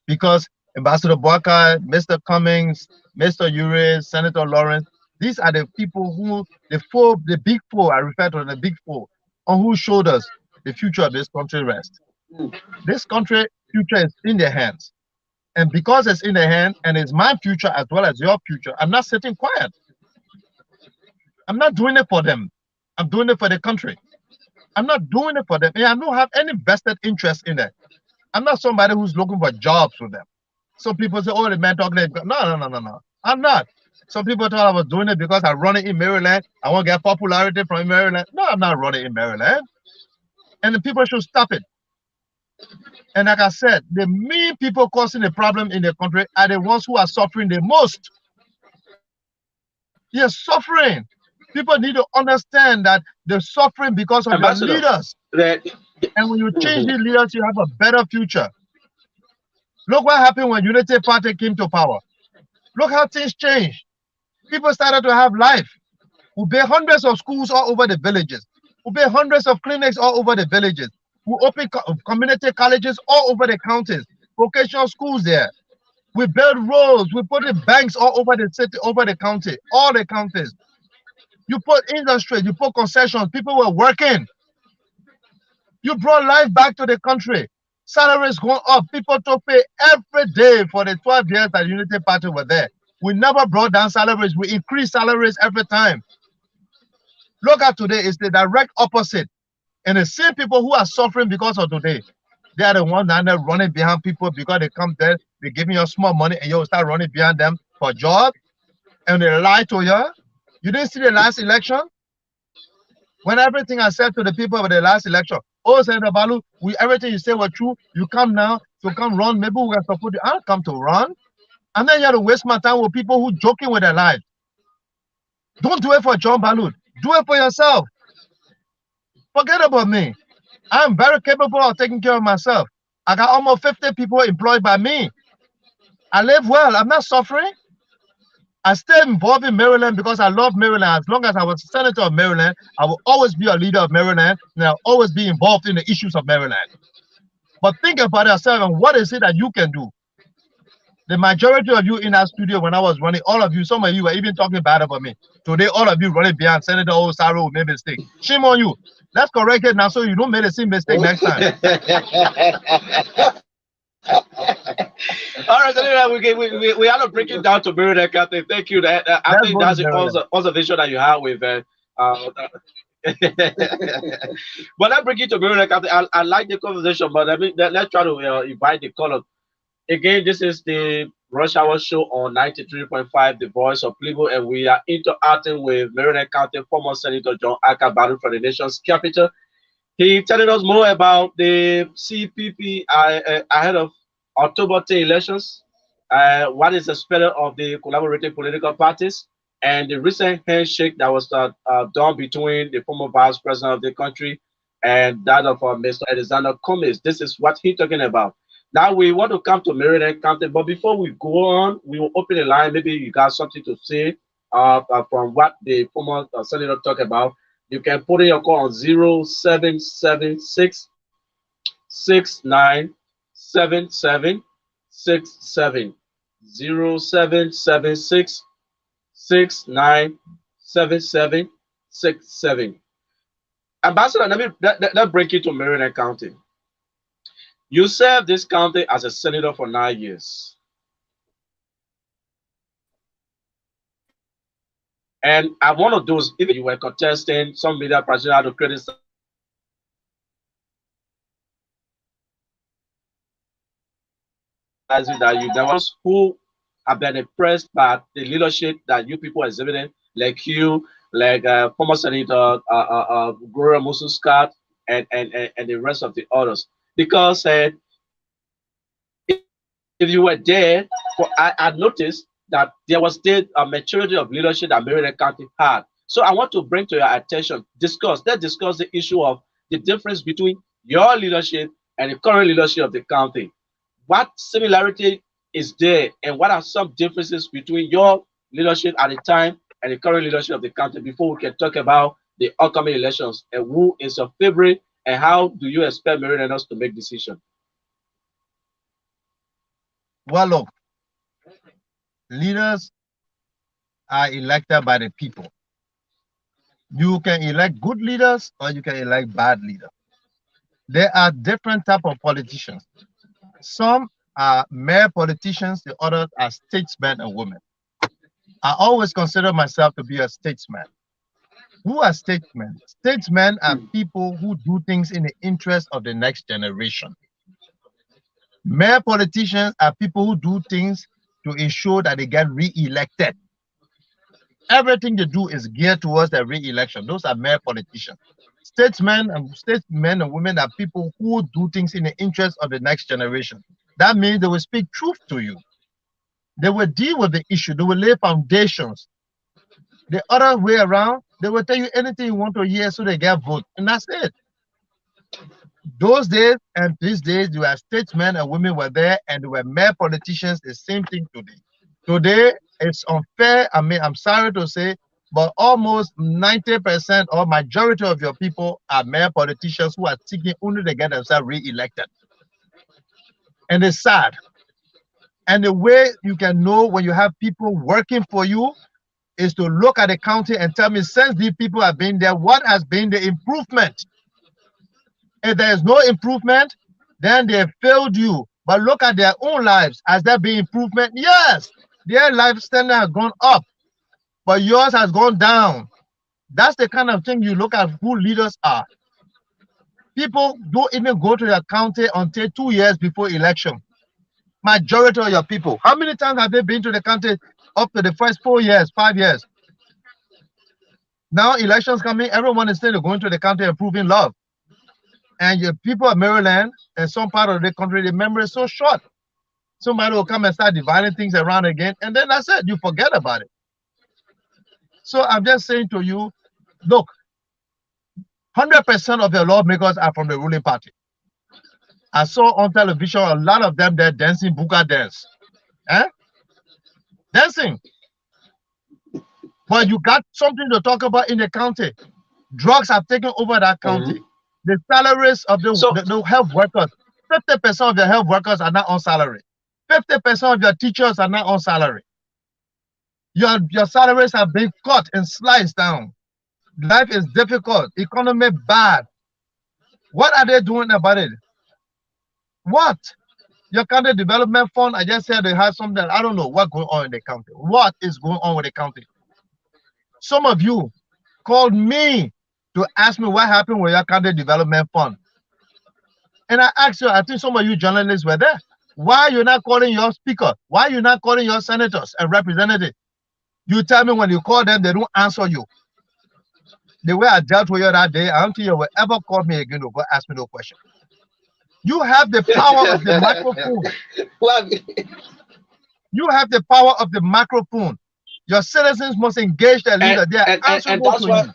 Because Ambassador Boakai, Mr. Cummings, Mr. Ure, Senator Lawrence, these are the people who, the big four, I refer to the big four, on whose shoulders the future of this country rests. This country future is in their hands. And because it's in their hand and it's my future as well as your future, I'm not sitting quiet. I'm not doing it for them. I'm doing it for the country. I'm not doing it for them. And I don't have any vested interest in it. I'm not somebody who's looking for jobs with them. So people say, oh, the man talking like, no. I'm not. Some people thought I was doing it because I run it in Maryland. I want to get popularity from Maryland. No, I'm not running in Maryland. And the people should stop it. And like I said, the main people causing the problem in the country are the ones who are suffering the most. You're suffering. People need to understand that they're suffering because of your leaders. And when you change these leaders, you have a better future. Look what happened when Unity Party came to power. Look how things changed. People started to have life. We built hundreds of schools all over the villages. We built hundreds of clinics all over the villages. We opened community colleges all over the counties, vocational schools there. We built roads. We put in banks all over the city, over the county, all the counties. You put industry, you put concessions. People were working. You brought life back to the country. Salaries going up. People to pay every day for the 12 years that Unity Party were there. We never brought down salaries. We increased salaries every time. Look at today. It's the direct opposite. And the same people who are suffering because of today, they are the ones that are running behind people because they come there, they give you small money, and you'll start running behind them for a job. And they lie to you. You didn't see the last election? When everything I said to the people of the last election, oh, Senator Balu, everything you say was true. You come now to come run. Maybe we can support you. I don't come to run. And then you have to waste my time with people who joking with their life. Don't do it for John Balu. Do it for yourself. Forget about me. I'm very capable of taking care of myself. I got almost 50 people employed by me. I live well. I'm not suffering. I stay involved in Maryland because I love Maryland. As long as I was a senator of Maryland, I will always be a leader of Maryland, and I'll always be involved in the issues of Maryland. But think about yourself and what is it that you can do? The majority of you in that studio when I was running, all of you, some of you were even talking bad about me. Today, all of you running behind Senator Osaro made a mistake. Shame on you. Let's correct it now so you don't make the same mistake next time. All right, so we have to break it down to Maryland, Captain. Thank you. I think that's the observation that you have with. But I bring it to Maryland, Captain. I like the conversation, but let's try to invite the caller. Again, this is the Rush Hour Show on 93.5, The Voice of Cleveland, and we are interacting with Maryland County former Senator John Akabaru from the nation's capital. He telling us more about the CPP ahead of October 10 elections, what is expected of the collaborating political parties, and the recent handshake that was done between the former vice president of the country and that of Mr. Alexander Cummings. This is what he's talking about. Now we want to come to Maryland County, but before we go on, we will open the line. Maybe you got something to say from what the former senator talked about. You can put in your call on 0776 697767 0776 7767. Ambassador, let bring you to Maryland County. You served this county as a senator for 9 years. And at one of those, even you were contesting, some media personnel to criticize that you there was who have been impressed by the leadership that you people exhibiting, like you, like former Senator Gloria Musu Scott, and the rest of the others. Because if you were there, I noticed that there was still a maturity of leadership that Maryland County had. So I want to bring to your attention, let's discuss the issue of the difference between your leadership and the current leadership of the county. What similarity is there, and what are some differences between your leadership at the time and the current leadership of the county before we can talk about the upcoming elections and who is your favorite and how do you expect Marylanders to make decisions? Well, look, leaders are elected by the people. You can elect good leaders or you can elect bad leaders. There are different type of politicians. Some are mere politicians, the others are statesmen and women. I always consider myself to be a statesman. Who are statesmen? Statesmen are people who do things in the interest of the next generation. Mere politicians are people who do things to ensure that they get re-elected. Everything they do is geared towards their re-election. Those are mere politicians. Statesmen and women are people who do things in the interest of the next generation. That means they will speak truth to you. They will deal with the issue. They will lay foundations. The other way around, they will tell you anything you want to hear so they get vote. And that's it. Those days and these days, you have statesmen and women were there and they were mere politicians. The same thing today. Today, it's unfair. I mean, I'm sorry to say, but almost 90% or majority of your people are mere politicians who are seeking only to get themselves re-elected. And it's sad. And the way you can know when you have people working for you is to look at the county and tell me, since these people have been there, what has been the improvement? If there is no improvement, then they failed you. But look at their own lives. Has there been improvement? Yes, their life standard has gone up, but yours has gone down. That's the kind of thing you look at who leaders are. People don't even go to their county until 2 years before election. Majority of your people. How many times have they been to the county up to the first 4 years, 5 years? Now elections coming, everyone is still going to the county and proving love. And your people of Maryland and some part of the country, the memory is so short. Somebody will come and start dividing things around again, and then that's it. You forget about it. So I'm just saying to you, look, 100% of your lawmakers are from the ruling party. I saw on television a lot of them there dancing buka dance. Eh? Dancing. But you got something to talk about in the county. Drugs have taken over that county. The salaries of the health workers, 50% of the health workers are not on salary. 50% of your teachers are not on salary. Your salaries have been cut and sliced down. Life is difficult. Economy bad. What are they doing about it? What? Your county development fund, I just said they have something. I don't know what's going on in the county. What is going on with the county? Some of you called me to ask me what happened with your county development fund. And I asked you, I think some of you journalists were there. Why are you not calling your speaker? Why are you not calling your senators and representatives? You tell me when you call them, they don't answer you. The way I dealt with you that day, I don't think you will ever call me again to go ask me no question. You have the power of the microphone. You have the power of the microphone. Your citizens must engage their leader. They are answerable to you.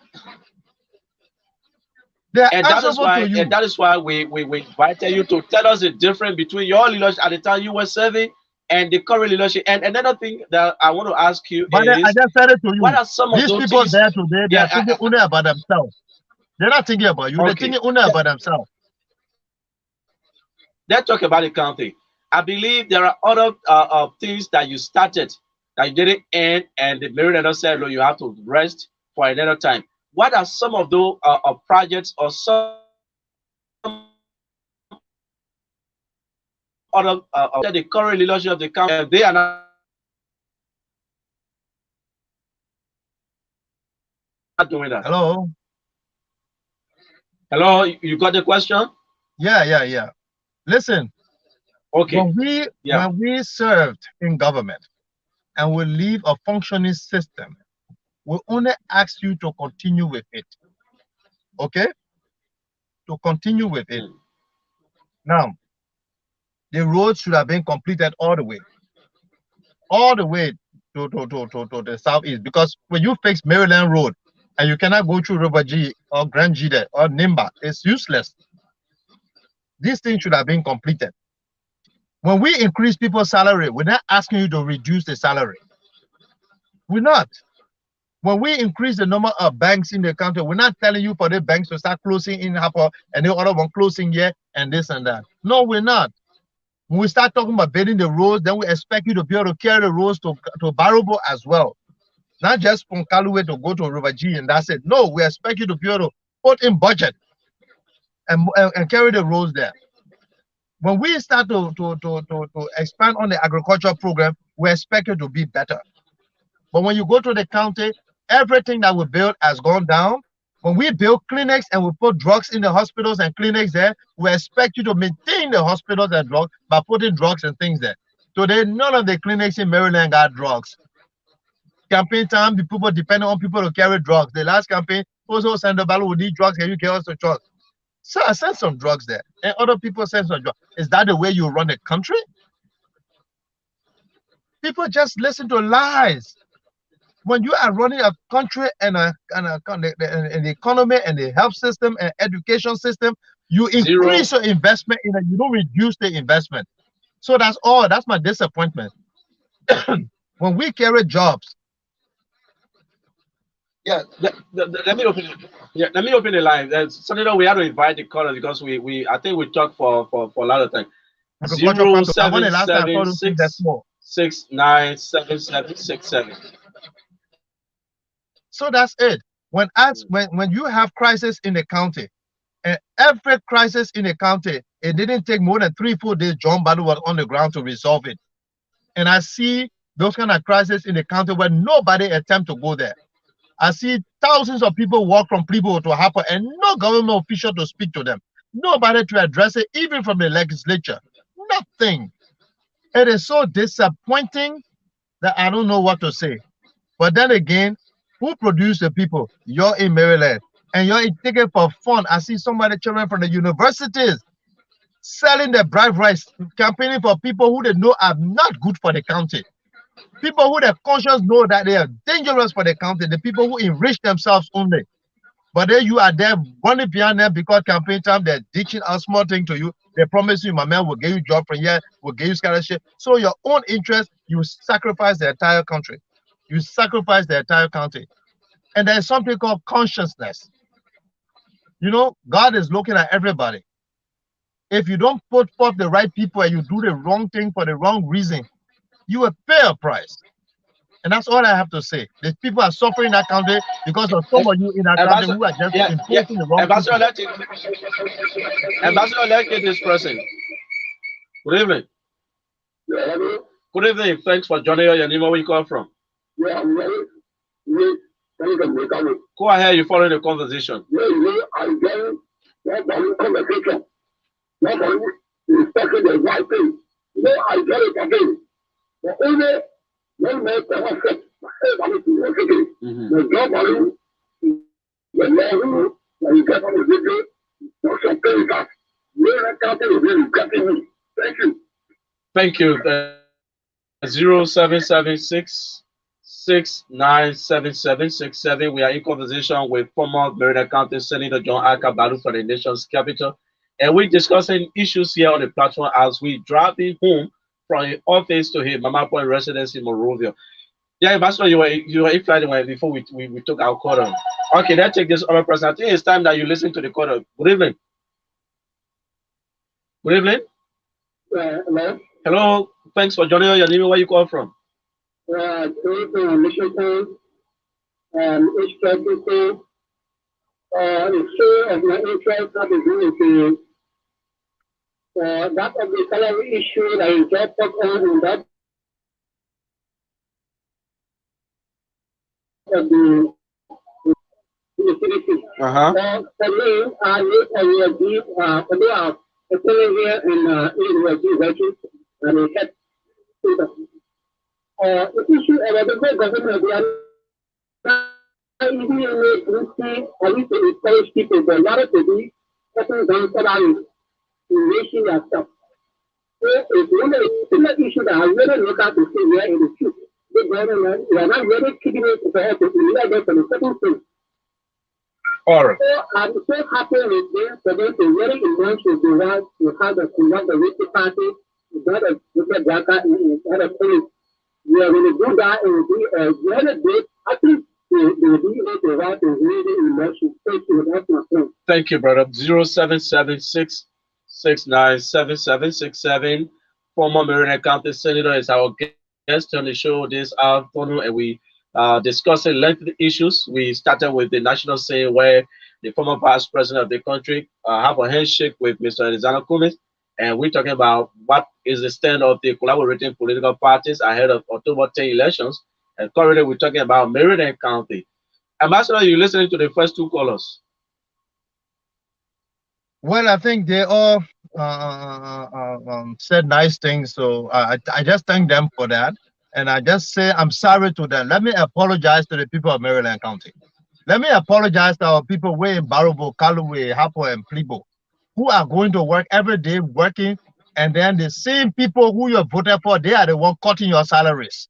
And that is why we invited you to tell us the difference between your leadership at the time you were serving and the current leadership. And another thing that I want to ask you but is, I just said it to you. What are some of these those people things? There today? They are thinking only about themselves. They're not thinking about you. They're thinking only about themselves. Let's talk about the county. I believe there are other things that you started that you didn't end, and the Marylander said, "No, you have to rest for another time. What are some of those projects or some other the current leadership of the council? They are not doing that. Hello. Hello, you got the question? Yeah. Listen, Okay. Yeah. when we served in government and we leave a functioning system, we only ask you to continue with it. Okay? To continue with it. Mm. Now, the road should have been completed all the way to the southeast. Because when you fix Maryland Road and you cannot go through River G or Grand G there or Nimba, it's useless. This thing should have been completed. When we increase people's salary, we're not asking you to reduce the salary. We're not. When we increase the number of banks in the country, we're not telling you for the banks to start closing in Harper and the other one closing here and this and that. No, we're not. When we start talking about building the roads, then we expect you to be able to carry the roads to Barrobo as well. Not just from Kaluwe to go to River G and that's it. No, we expect you to be able to put in budget and carry the roads there. When we start to expand on the agricultural program, we expect it to be better. But when you go to the county, everything that we build has gone down. When we build clinics and we put drugs in the hospitals and clinics there, we expect you to maintain the hospitals and drugs by putting drugs and things there. Today, none of the clinics in Maryland got drugs. Campaign time, the people depending on people to carry drugs. The last campaign, also send the Ballout, we need drugs, can you get us the drugs? So I sent some drugs there, and other people send some drugs. Is that the way you run a country? People just listen to lies. When you are running a country and the economy and the health system and education system, you increase your investment in it, you don't reduce the investment. So that's all. That's my disappointment. When we carry jobs. Yeah, let me open it. Yeah, let me open the line. Senator, we have to invite the caller because we I think we talked for a lot of time. 07766697767. So that's it. When you have crisis in the county, and every crisis in the county, it didn't take more than 3-4 days. John Ballout was on the ground to resolve it. And I see those kind of crises in the county where nobody attempt to go there. I see thousands of people walk from Plebo to Harper and no government official to speak to them. Nobody to address it, even from the legislature. Nothing. It is so disappointing that I don't know what to say. But then again, who produced the people? You're in Maryland. And you're taking for fun. I see some of the children from the universities selling their bride rights, campaigning for people who they know are not good for the county. People who their conscience know that they are dangerous for the county, the people who enrich themselves only. But then you are there running behind them because campaign time, they're ditching a small thing to you. They promise you, my man, we'll give you a job from here, we'll give you scholarship. So your own interest, you sacrifice the entire country. You sacrifice the entire county. And there's something called consciousness. You know, God is looking at everybody. If you don't put forth the right people and you do the wrong thing for the wrong reason, you will pay a price. And that's all I have to say. The people are suffering in that country because of some of you in that country who are just imposing the wrong Ambassador, let's get this person. Good evening. Good evening. Thanks for joining us. Your name, where you come from? Go ahead, you follow the conversation. Thank you. 0776697767. We are in conversation with former Maryland County Senator John Ballout for the nation's capital. And we're discussing issues here on the platform as we driving home from the office to his Mama Point residence in Monrovia. Yeah, Ambassador, you were in flight before we took our call. Okay, let's take this other person. I think it's time that you listen to the call. Good evening. Good evening. Hello. Hello. Thanks for joining us. Your name, where you call from? each person the share of my interest that is going to that of the salary issue that is just talked on in that of the utility. Uh-huh. For me, I look at the for me, a here in university working and we had the issue about the great government, we are not even I used to encourage people, but a lot of people, certain down salaries in raising their stuff. So it's one of the similar issues that I really look at to see where it is true. The government, we are not really keeping it for us to rely them for the second thing. All right. So I'm so happy with this for them to really emerge with the one to have the Ricci party, not a Mr. Blanca, not a police. We are going to do that and we the other day, I think they will be able to write a really emerge with thank you. That's my point. Thank you, brother. 0776697767. Former Maryland County Senator is our guest on the show this afternoon, and we discussing lengthy issues. We started with the national scene where the former vice president of the country have a handshake with Mr. Elizano Kumis, and we're talking about what is the stand of the collaborating political parties ahead of October 10 elections. And currently, we're talking about Maryland County. Ambassador, you're listening to the first two callers. Well, I think they all said nice things, so I just thank them for that, and I just say I'm sorry to them. Let me apologize to the people of Maryland County. Let me apologize to our people way in Barrow, Callaway, Hapo, and Plebo, who are going to work every day working, and then the same people who you voted for, they are the one cutting your salaries.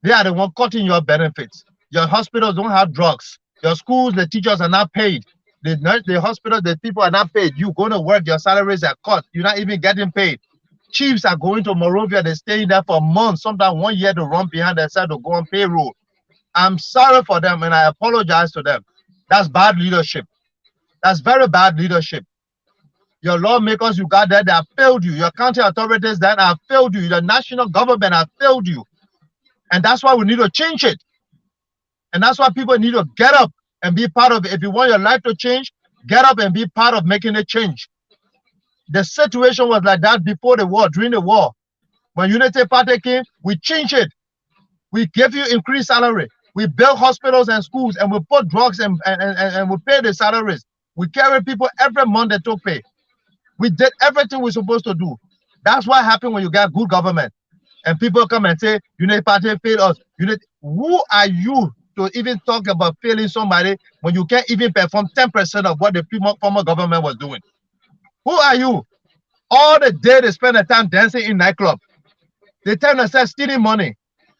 They are the one cutting your benefits. Your hospitals don't have drugs. Your schools, the teachers are not paid. The hospitals, the people are not paid. You go to work, your salaries are cut. You're not even getting paid. Chiefs are going to Morovia. They're staying there for months, sometimes 1 year to run behind their side to go on payroll. I'm sorry for them and I apologize to them. That's bad leadership. That's very bad leadership. Your lawmakers you got there, they have failed you. Your county authorities that have failed you. The national government have failed you. And that's why we need to change it. And that's why people need to get up and be part of it. If you want your life to change, get up and be part of making it change. The situation was like that before the war, during the war. When Unity Party came, we changed it. We gave you increased salary. We built hospitals and schools, and we put drugs and we pay the salaries. We carry people every month they took pay. We did everything we're supposed to do. That's what happened when you get good government. And people come and say, Unity Party failed us. Who are you to even talk about failing somebody when you can't even perform 10% of what the former government was doing? Who are you? All the day they spend the time dancing in nightclub. They tell themselves stealing money.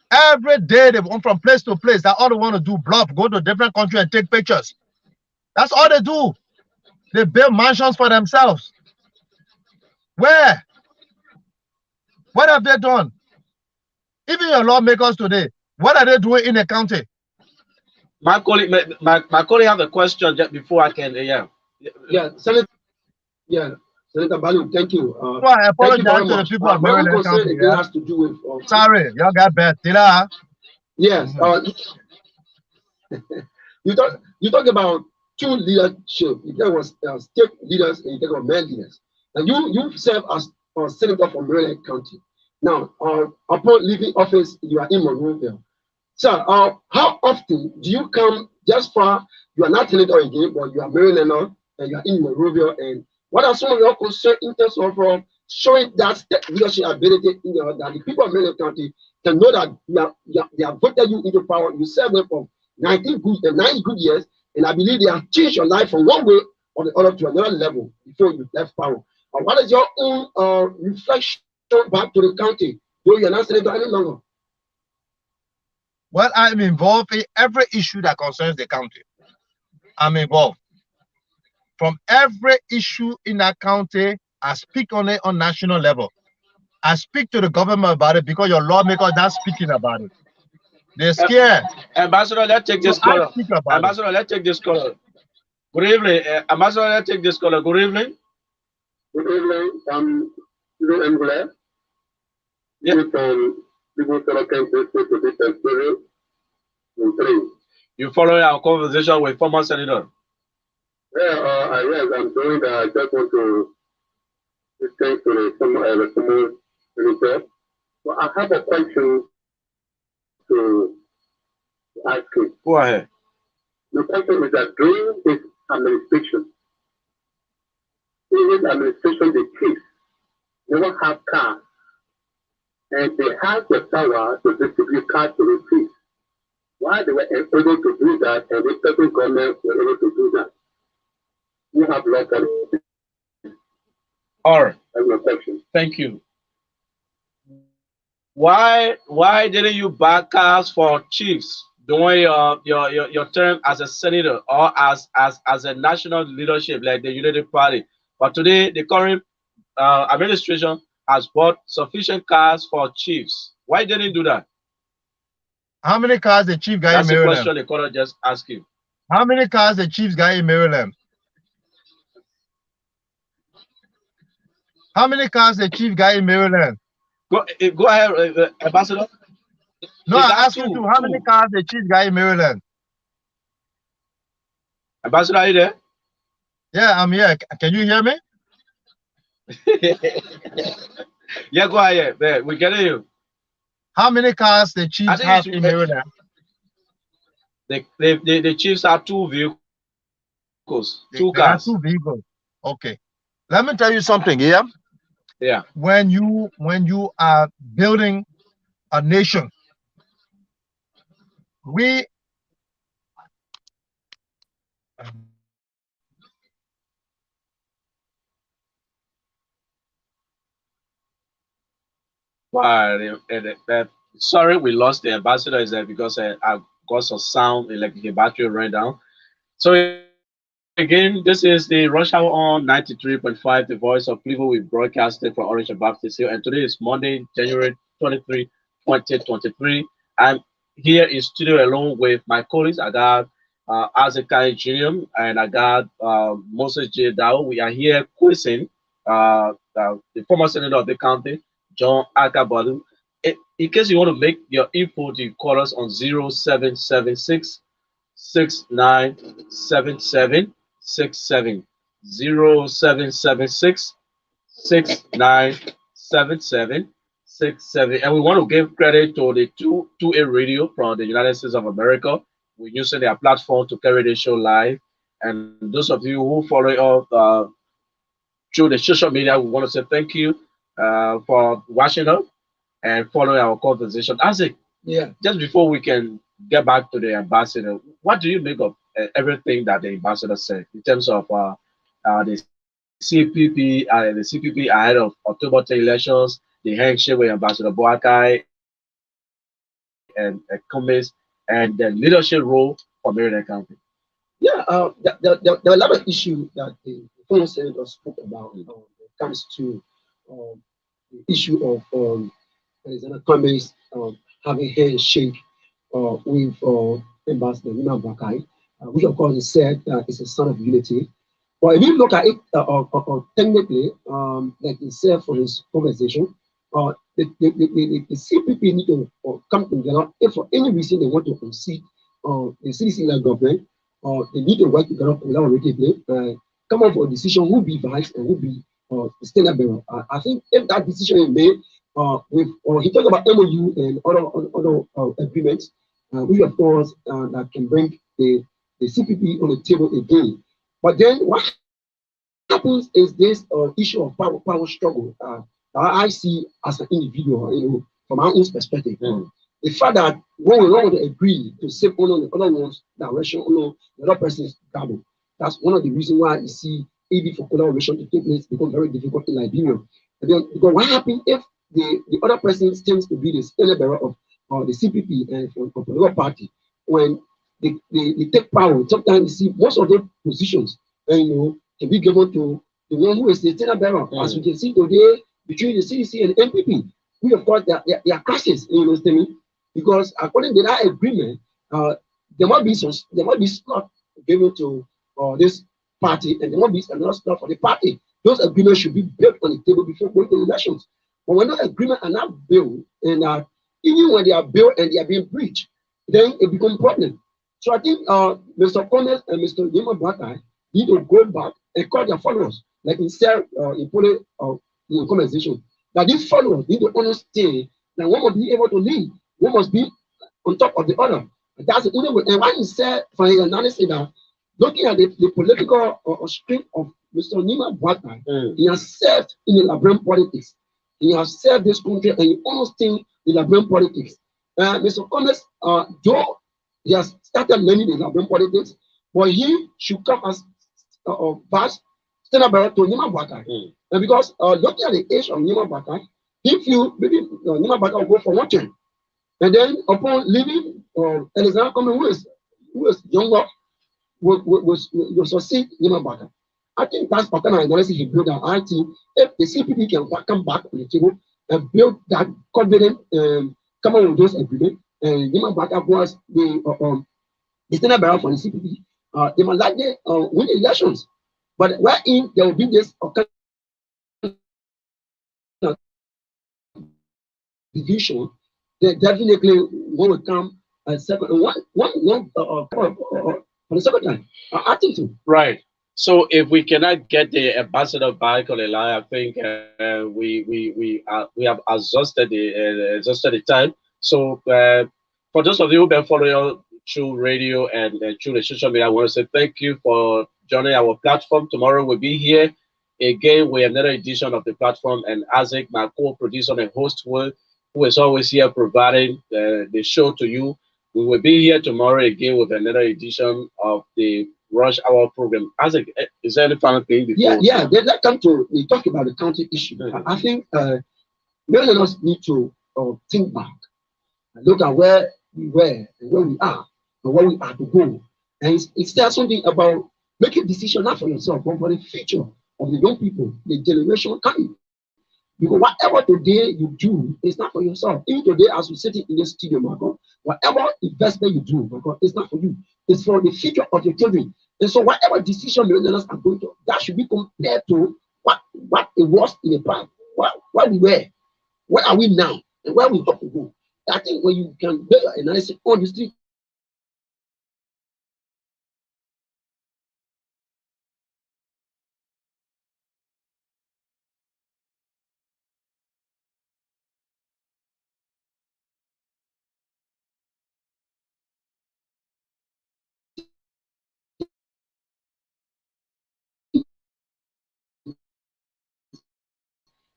Every day they went from place to place. That's all they want to do, bluff, go to different country and take pictures. That's all they do. They build mansions for themselves. Where? What have they done? Even your lawmakers today, what are they doing in the county? My colleague, my colleague have a question just before I can, Yeah, Senator. Yeah, Senator Ballout, thank you. So I Thank you apologize very to the much. people of My own Maryland concern County. again Yeah? has to do with. Sorry, y'all got bad. Yes. You talk about two leadership. You talk about state leaders and you talk about man leaders. Now you serve as senator from Maryland County. Now, upon leaving office, you are in Monroeville. Sir, how often do you come just for you are not senator again, but you are Marylander and you are in Monroeville? And what are some of your concerns in terms of showing that state leadership ability in that the people of Maryland County can know that they have voted you into power. You served them for 9 good years, and I believe they have changed your life from one way or the other to another level before you left power. What is your own reflection back to the county, though you're not senator any longer? Well, I'm involved in every issue that concerns the county. I'm involved. From every issue in that county, I speak on it on national level. I speak to the government about it because your lawmakers are not speaking about it. They're scared. Ambassador, let's take this So I caller. speak about it. Ambassador, let's take this caller. Good evening. Ambassador, let's take this caller. Good evening. Good evening. I'm glad. Yeah. You can people can take to the three. You following our conversation with former senator? Yeah, yes, I'm doing that. I just want to thank to the summer minister. But I have a question to ask you. Go ahead. The question is that during this administration, in this administration, the chiefs never have cars, and they have the power to distribute cars to the chiefs. Why they were able to do that, and the federal government were able to do that? You have lots of All right. question. Thank you. Why didn't you back us for chiefs during your term as a senator or as a national leadership like the Unity Party? But today the current administration has bought sufficient cars for chiefs. Why didn't you do that? How many cars the chief got in That's the Maryland? question the caller just asked you. How many cars the chiefs got in Maryland? How many cars the chief got in Maryland? Go ahead, Ambassador. No, They I got asked you too. How many two. cars the chief got in Maryland? Ambassador, are you there? Yeah, I'm here. Can you hear me? Yeah, go ahead. There, we getting you. How many cars the I chiefs think have in Maryland? the chiefs have two vehicles, two They got cars. two vehicles. Okay. Let me tell you something here. Yeah. When you are building a nation, we But sorry, we lost the ambassador. Is that because I got some sound like the battery ran down? So again, this is the Rush Hour on 93.5, the voice of Cleveland. We broadcasted from Orange and Baptist Hill, and today is Monday, January 23, 2023. I'm here in studio alone with my colleagues. I got Azekai Jr. and I got Moses J. Dow. We are here quizzing the former senator of the county, John Akabadu. In case you want to make your input, you call us on 0776 697767 0776 697767. And we want to give credit to the 2A Radio from the United States of America. We're using their platform to carry the show live. And those of you who follow us through the social media, we want to say thank you for watching us and following our conversation. Isaac, Yeah. just before we can get back to the ambassador, what do you make of everything that the ambassador said in terms of the CPP ahead of October 10 elections, the handshake with Ambassador Boakai and Cummings, and the leadership role for Maryland County? Yeah, there are a lot of issues that the former senator spoke about when it comes to the issue of Alexander Cummings having handshake with Ambassador Nina Bakai, which of course is said is a son of unity. But if you look at it technically, like he said from his conversation, the CPP need to come together if for any reason they want to unseat the CDC-led government, they need to work together collaboratively, come up with a decision who be vice and who be the standard bearer. I think if that decision is made, with he talked about MOU and other agreements, which of course that can bring the CPP on the table again. But then what happens is this issue of power struggle. I see as an individual, from my own perspective. The fact that when we want to agree to save on the other one's direction, on the other person's gobble, that's one of the reasons why you see AD for collaboration to take place become very difficult in Liberia. And then, because what happens if the other person tends to be the standard bearer of the CPP and of the other party, when they take power, sometimes you see most of those positions, can be given to the one who is the standard bearer, as we can see today between the CDC and NPP. We of course there are clashes, you understand me? Because according to that agreement, there might be slot given to this party, and there might be another slot for the party. Those agreements should be built on the table before going to elections. But when those agreements are not built, and even when they are built and they are being breached, then it becomes a problem. So I think Mr. Connors and Mr. Yema Blackeye need to go back and call their followers, like he said in Pole in conversation, that these followers need to understand that one must be able to lead, one must be on top of the other. And that's the only way. And when he said, for his analysis, that looking at the political stream of Mr. Nima Blackeye, he has served in the Liberian politics. He has served this country and he understands the Liberian politics. Mr. Connors, though he has started learning the Liberian politics, but he should come as vice stand up to Nima Blackeye. And because looking at the age of Nima Blackeye, if you maybe Nima Blackeye will go for one term, and then upon leaving Alexander Cumming, who is younger, will succeed Nima Blackeye. I think that's pattern analysis he build. I think if the CPP can come back on the table and build that confident, come on with those agreement, and Nima Blackeye was the standard bearer for the CPP, they might likely win the elections. But wherein there will be this division, then definitely one will come a second, for the second time. I think so. Right. So if we cannot get the ambassador back on the line, I think we have exhausted the time. So for those of you who've been following through radio and through the social media, I want to say thank you for joining our platform. Tomorrow we'll be here again with another edition of the platform, and Isaac, my co-producer and host, who is always here providing the show to you. We will be here tomorrow again with another edition of the Rush Hour program. Isaac, is there any final thing before? Yeah. Then let's come to we talk about the county issue. I think many of us need to think back and look at where we were and where we are and where we are to go. And it's there something about making decisions not for yourself, but for the future of the young people, the generation coming. Because whatever today you do is not for yourself. Even today, as we sit in this studio, my God, whatever investment you do, my God, it's not for you. It's for the future of your children. And so whatever decision millennials are going to, that should be compared to what it was in the past, where we were, where are we now, and where we hope to go. I think when you can build an analysis on the street,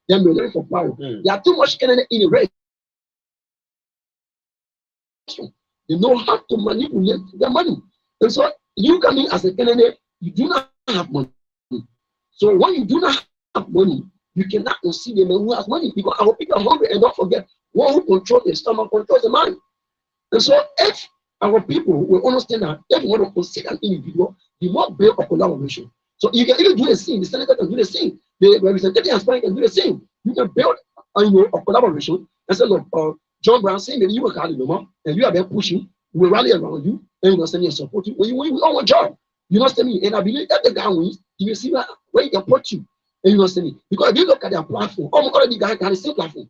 then we're looking for power. There are too much candidate in the race. They know how to manipulate their money. And so you come in as a candidate, you do not have money. So when you do not have money, you cannot conceive a man who has money, because our people are hungry. And don't forget, one who controls the stomach controls the mind. And so if our people will understand that if you want to consider an individual, you must build a collaboration. So you can even do the same. The senator can do the same. The representative aspirant can do the same. You can build a collaboration and say, look, John Brown, say maybe you work hard in the month and you have been pushing, we rally around you, and you know, send me and support you. When you all want job, you know, send me. And I believe that the guy wins, you will see where he can put you, and you know, send me. Because if you look at their platform, all the guys got the same platform.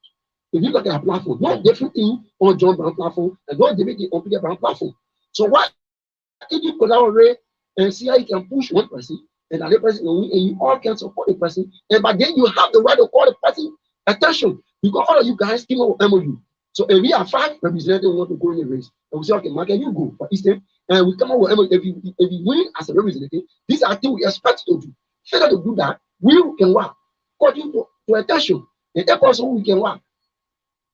If you look at their platform, no different thing on John Brown platform and no different thing on Peter Brown platform. So why if you collaborate and see how you can push one person and another person will win, and you all can support the person, and by then you have the right to call the person attention, because all of you guys came up with MOU. So if we have 5 representatives who want to go in the race, and we say, okay, Mark, you go for Eastern, and we come up with MOU. If you win as a representative, these are things we expect you to do. Failure to do that, we can work according to attention, and that person we can work.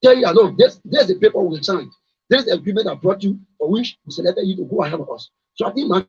Tell you, no, there's the paper we signed. There's the agreement that brought you, for which we selected you to go ahead of us. So I think, man,